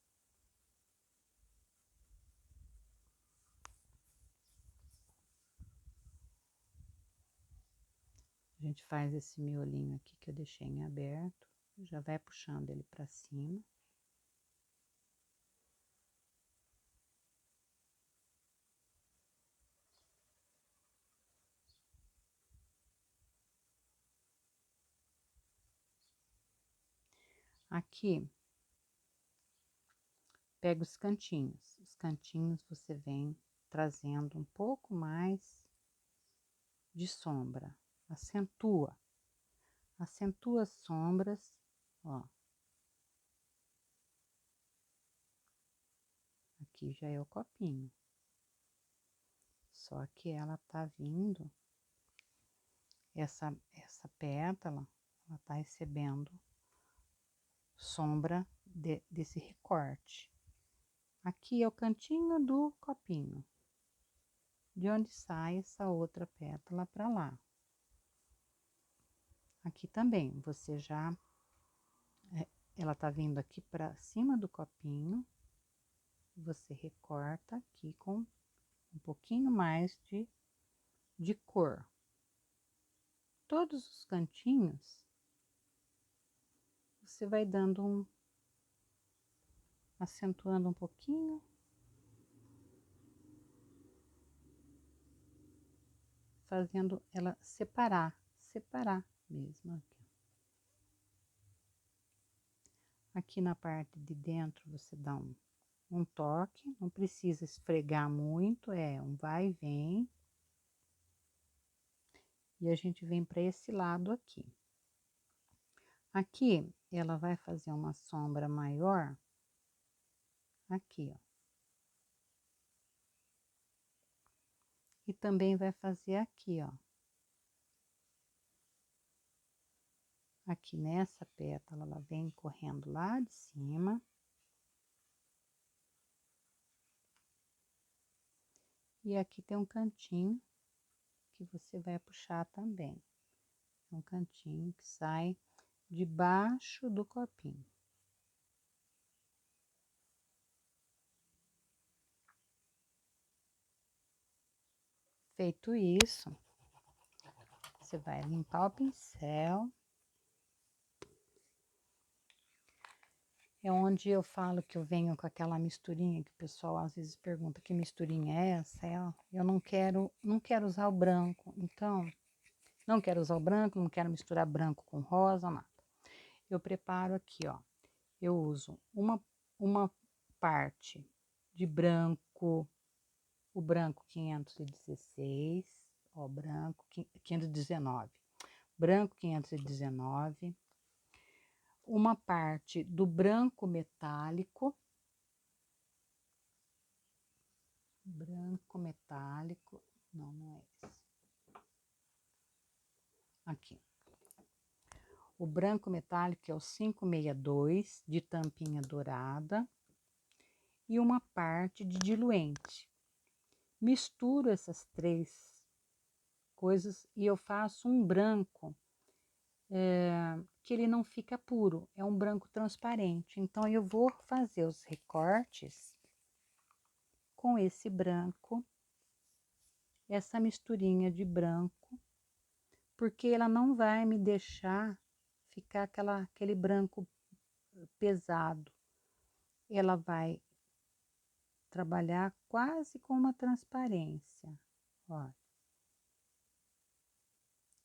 A gente faz esse miolinho aqui que eu deixei em aberto. Já vai puxando ele para cima. Aqui, pega os cantinhos. Os cantinhos você vem trazendo um pouco mais de sombra. Acentua. Acentua as sombras, ó. Aqui já é o copinho. Só que ela tá vindo, essa pétala, ela tá recebendo sombra desse recorte. Aqui é o cantinho do copinho, de onde sai essa outra pétala para lá. Aqui também, você já, ela tá vindo aqui para cima do copinho, você recorta aqui com um pouquinho mais de cor. Todos os cantinhos, você vai dando acentuando um pouquinho. Fazendo ela separar mesmo aqui. Aqui na parte de dentro você dá um toque, não precisa esfregar muito, é um vai e vem. E a gente vem para esse lado aqui. Aqui ela vai fazer uma sombra maior, aqui, ó. E também vai fazer aqui, ó. Aqui nessa pétala, ela vem correndo lá de cima. E aqui tem um cantinho que você vai puxar também. Um cantinho que sai debaixo do copinho. Feito isso, você vai limpar o pincel. É onde eu falo que eu venho com aquela misturinha que o pessoal às vezes pergunta que misturinha é essa. Eu não quero usar o branco, então não quero usar o branco, não quero misturar branco com rosa, nada. Eu preparo aqui, ó. Eu uso uma parte de branco, o branco 516, ó, branco 519, branco 519, uma parte do branco metálico, não é esse, aqui. O branco metálico é o 562, de tampinha dourada, e uma parte de diluente. Misturo essas três coisas e eu faço um branco que ele não fica puro, é um branco transparente. Então, eu vou fazer os recortes com esse branco, essa misturinha de branco, porque ela não vai me deixar ficar aquele branco pesado. Ela vai trabalhar quase com uma transparência, ó.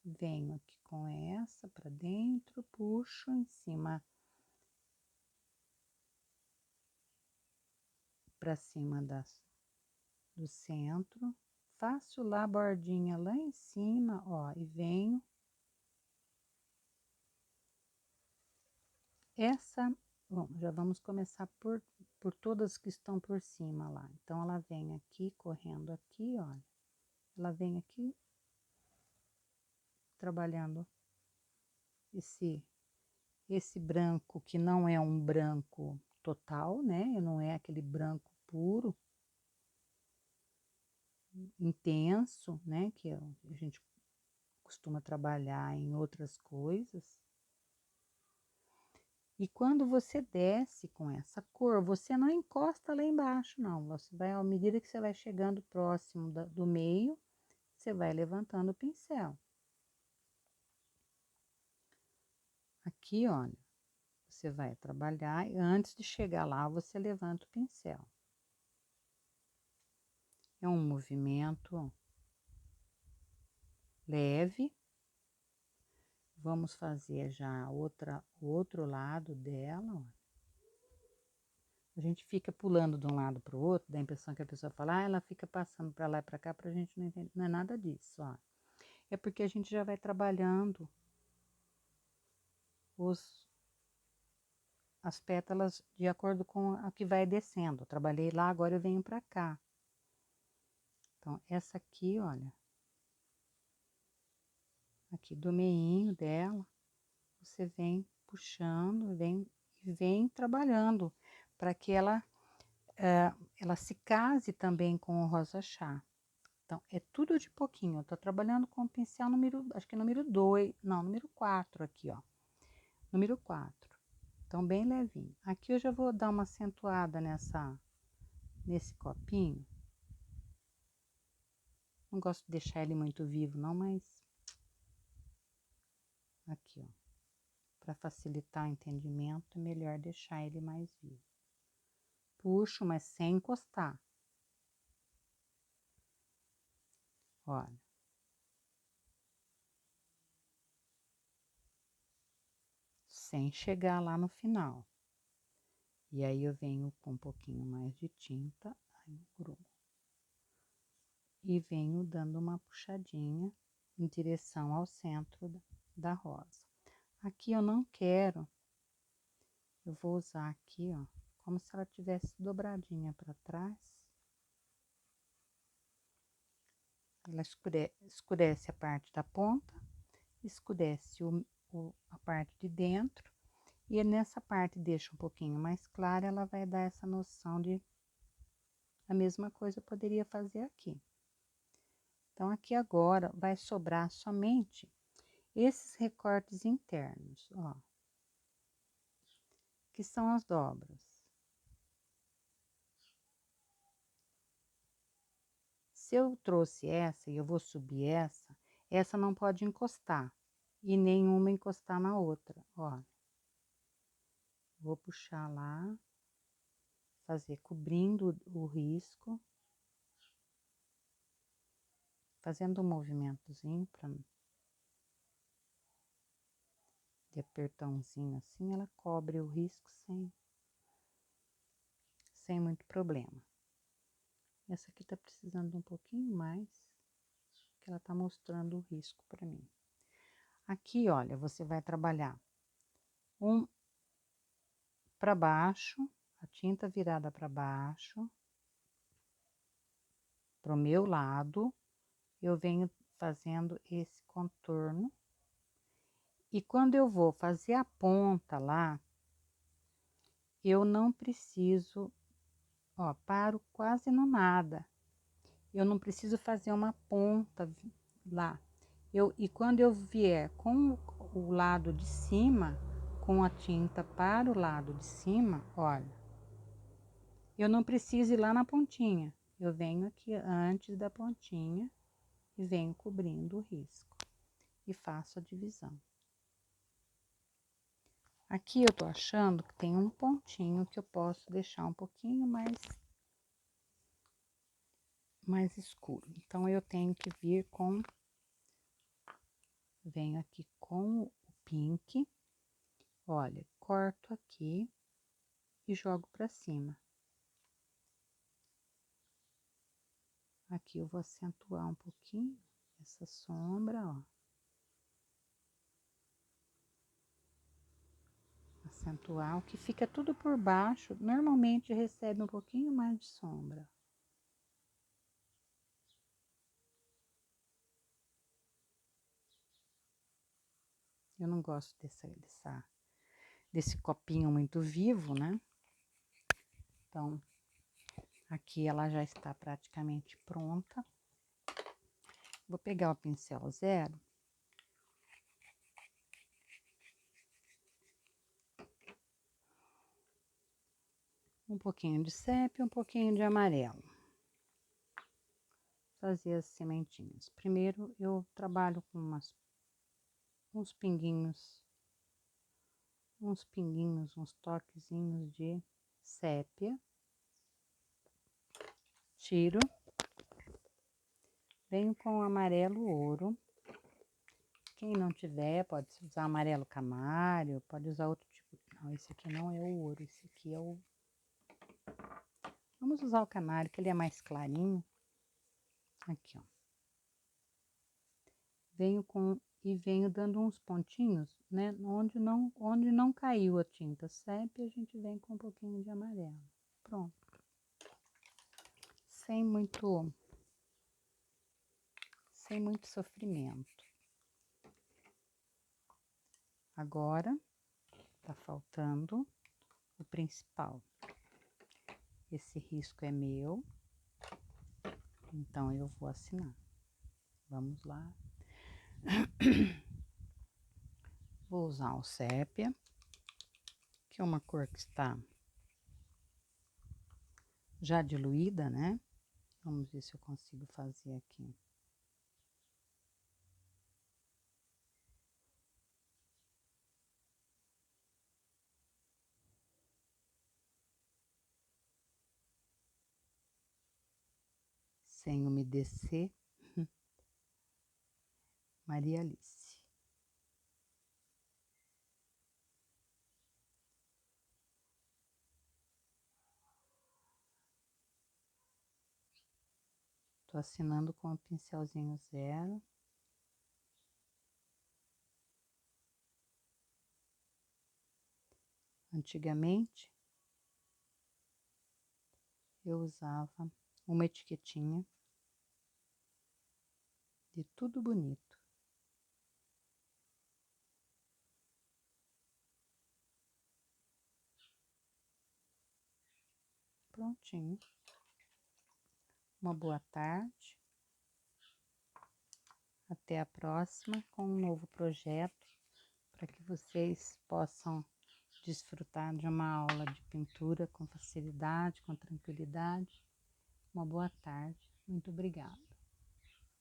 Venho aqui com essa para dentro, puxo em cima, para cima do centro, faço lá a bordinha lá em cima, ó, e venho. Essa, bom, já vamos começar por todas que estão por cima lá. Então, ela vem aqui, correndo aqui, olha. Ela vem aqui, trabalhando esse branco, que não é um branco total, né? Não é aquele branco puro, intenso, né? Que a gente costuma trabalhar em outras coisas. E quando você desce com essa cor, você não encosta lá embaixo, não. Você vai, à medida que você vai chegando próximo do meio, você vai levantando o pincel. Aqui, olha, você vai trabalhar e antes de chegar lá, você levanta o pincel. É um movimento leve. Vamos fazer já o outro lado dela, ó. A gente fica pulando de um lado para o outro, dá a impressão que a pessoa fala, ela fica passando para lá e para cá, para a gente não entender. Não é nada disso, ó. É porque a gente já vai trabalhando as pétalas de acordo com a que vai descendo. Eu trabalhei lá, agora eu venho para cá. Então, essa aqui, olha, aqui do meinho dela, você vem puxando, vem trabalhando para que ela se case também com o rosa chá. Então, é tudo de pouquinho. Eu tô trabalhando com o pincel número, acho que número 2, não, número 4 aqui, ó. Número 4. Então, bem levinho. Aqui eu já vou dar uma acentuada nesse copinho. Não gosto de deixar ele muito vivo, não, mas aqui, ó. Para facilitar o entendimento, é melhor deixar ele mais vivo. Puxo, mas sem encostar. Olha. Sem chegar lá no final. E aí eu venho com um pouquinho mais de tinta, aí grumo. E venho dando uma puxadinha em direção ao centro da rosa. Aqui eu não quero, eu vou usar aqui, ó, como se ela tivesse dobradinha para trás. Ela escurece a parte da ponta, escurece a parte de dentro, e nessa parte deixa um pouquinho mais clara, ela vai dar essa noção de a mesma coisa eu poderia fazer aqui. Então, aqui agora vai sobrar somente esses recortes internos, ó, que são as dobras. Se eu trouxe essa e eu vou subir essa não pode encostar e nenhuma encostar na outra, ó. Vou puxar lá, fazer cobrindo o risco, fazendo um movimentozinho de apertãozinho assim, ela cobre o risco sem muito problema. Essa aqui tá precisando um pouquinho mais, que ela tá mostrando o risco para mim. Aqui, olha, você vai trabalhar um para baixo, a tinta virada para baixo, pro meu lado, eu venho fazendo esse contorno. E quando eu vou fazer a ponta lá, eu não preciso, ó, paro quase no nada. Eu não preciso fazer uma ponta lá. E quando eu vier com o lado de cima, com a tinta para o lado de cima, olha, eu não preciso ir lá na pontinha. Eu venho aqui antes da pontinha e venho cobrindo o risco e faço a divisão. Aqui eu tô achando que tem um pontinho que eu posso deixar um pouquinho mais escuro. Então, eu tenho que vir venho aqui com o pink, olha, corto aqui e jogo pra cima. Aqui eu vou acentuar um pouquinho essa sombra, ó. Acentuar, o que fica tudo por baixo, normalmente recebe um pouquinho mais de sombra. Eu não gosto desse copinho muito vivo, né? Então, aqui ela já está praticamente pronta. Vou pegar o pincel zero. Um pouquinho de sépia, um pouquinho de amarelo. Fazer as sementinhas. Primeiro, eu trabalho com uns pinguinhos uns pinguinhos, uns toquezinhos de sépia. Tiro. Venho com amarelo ouro. Quem não tiver, pode usar amarelo camário, pode usar outro tipo. Não, esse aqui não é o ouro, esse aqui é o... Vamos usar o canário, que ele é mais clarinho. Aqui, ó. Venho dando uns pontinhos, né? Onde não caiu a tinta sépia, a gente vem com um pouquinho de amarelo. Pronto. Sem muito sofrimento. Agora, tá faltando o principal. Esse risco é meu, então eu vou assinar. Vamos lá. Vou usar o sépia, que é uma cor que está já diluída, né? Vamos ver se eu consigo fazer aqui. Sem umedecer. Maria Alice. Tô assinando com o pincelzinho zero. Antigamente, eu usava uma etiquetinha de tudo bonito. Prontinho. Uma boa tarde. Até a próxima com um novo projeto para que vocês possam desfrutar de uma aula de pintura com facilidade, com tranquilidade. Uma boa tarde. Muito obrigada.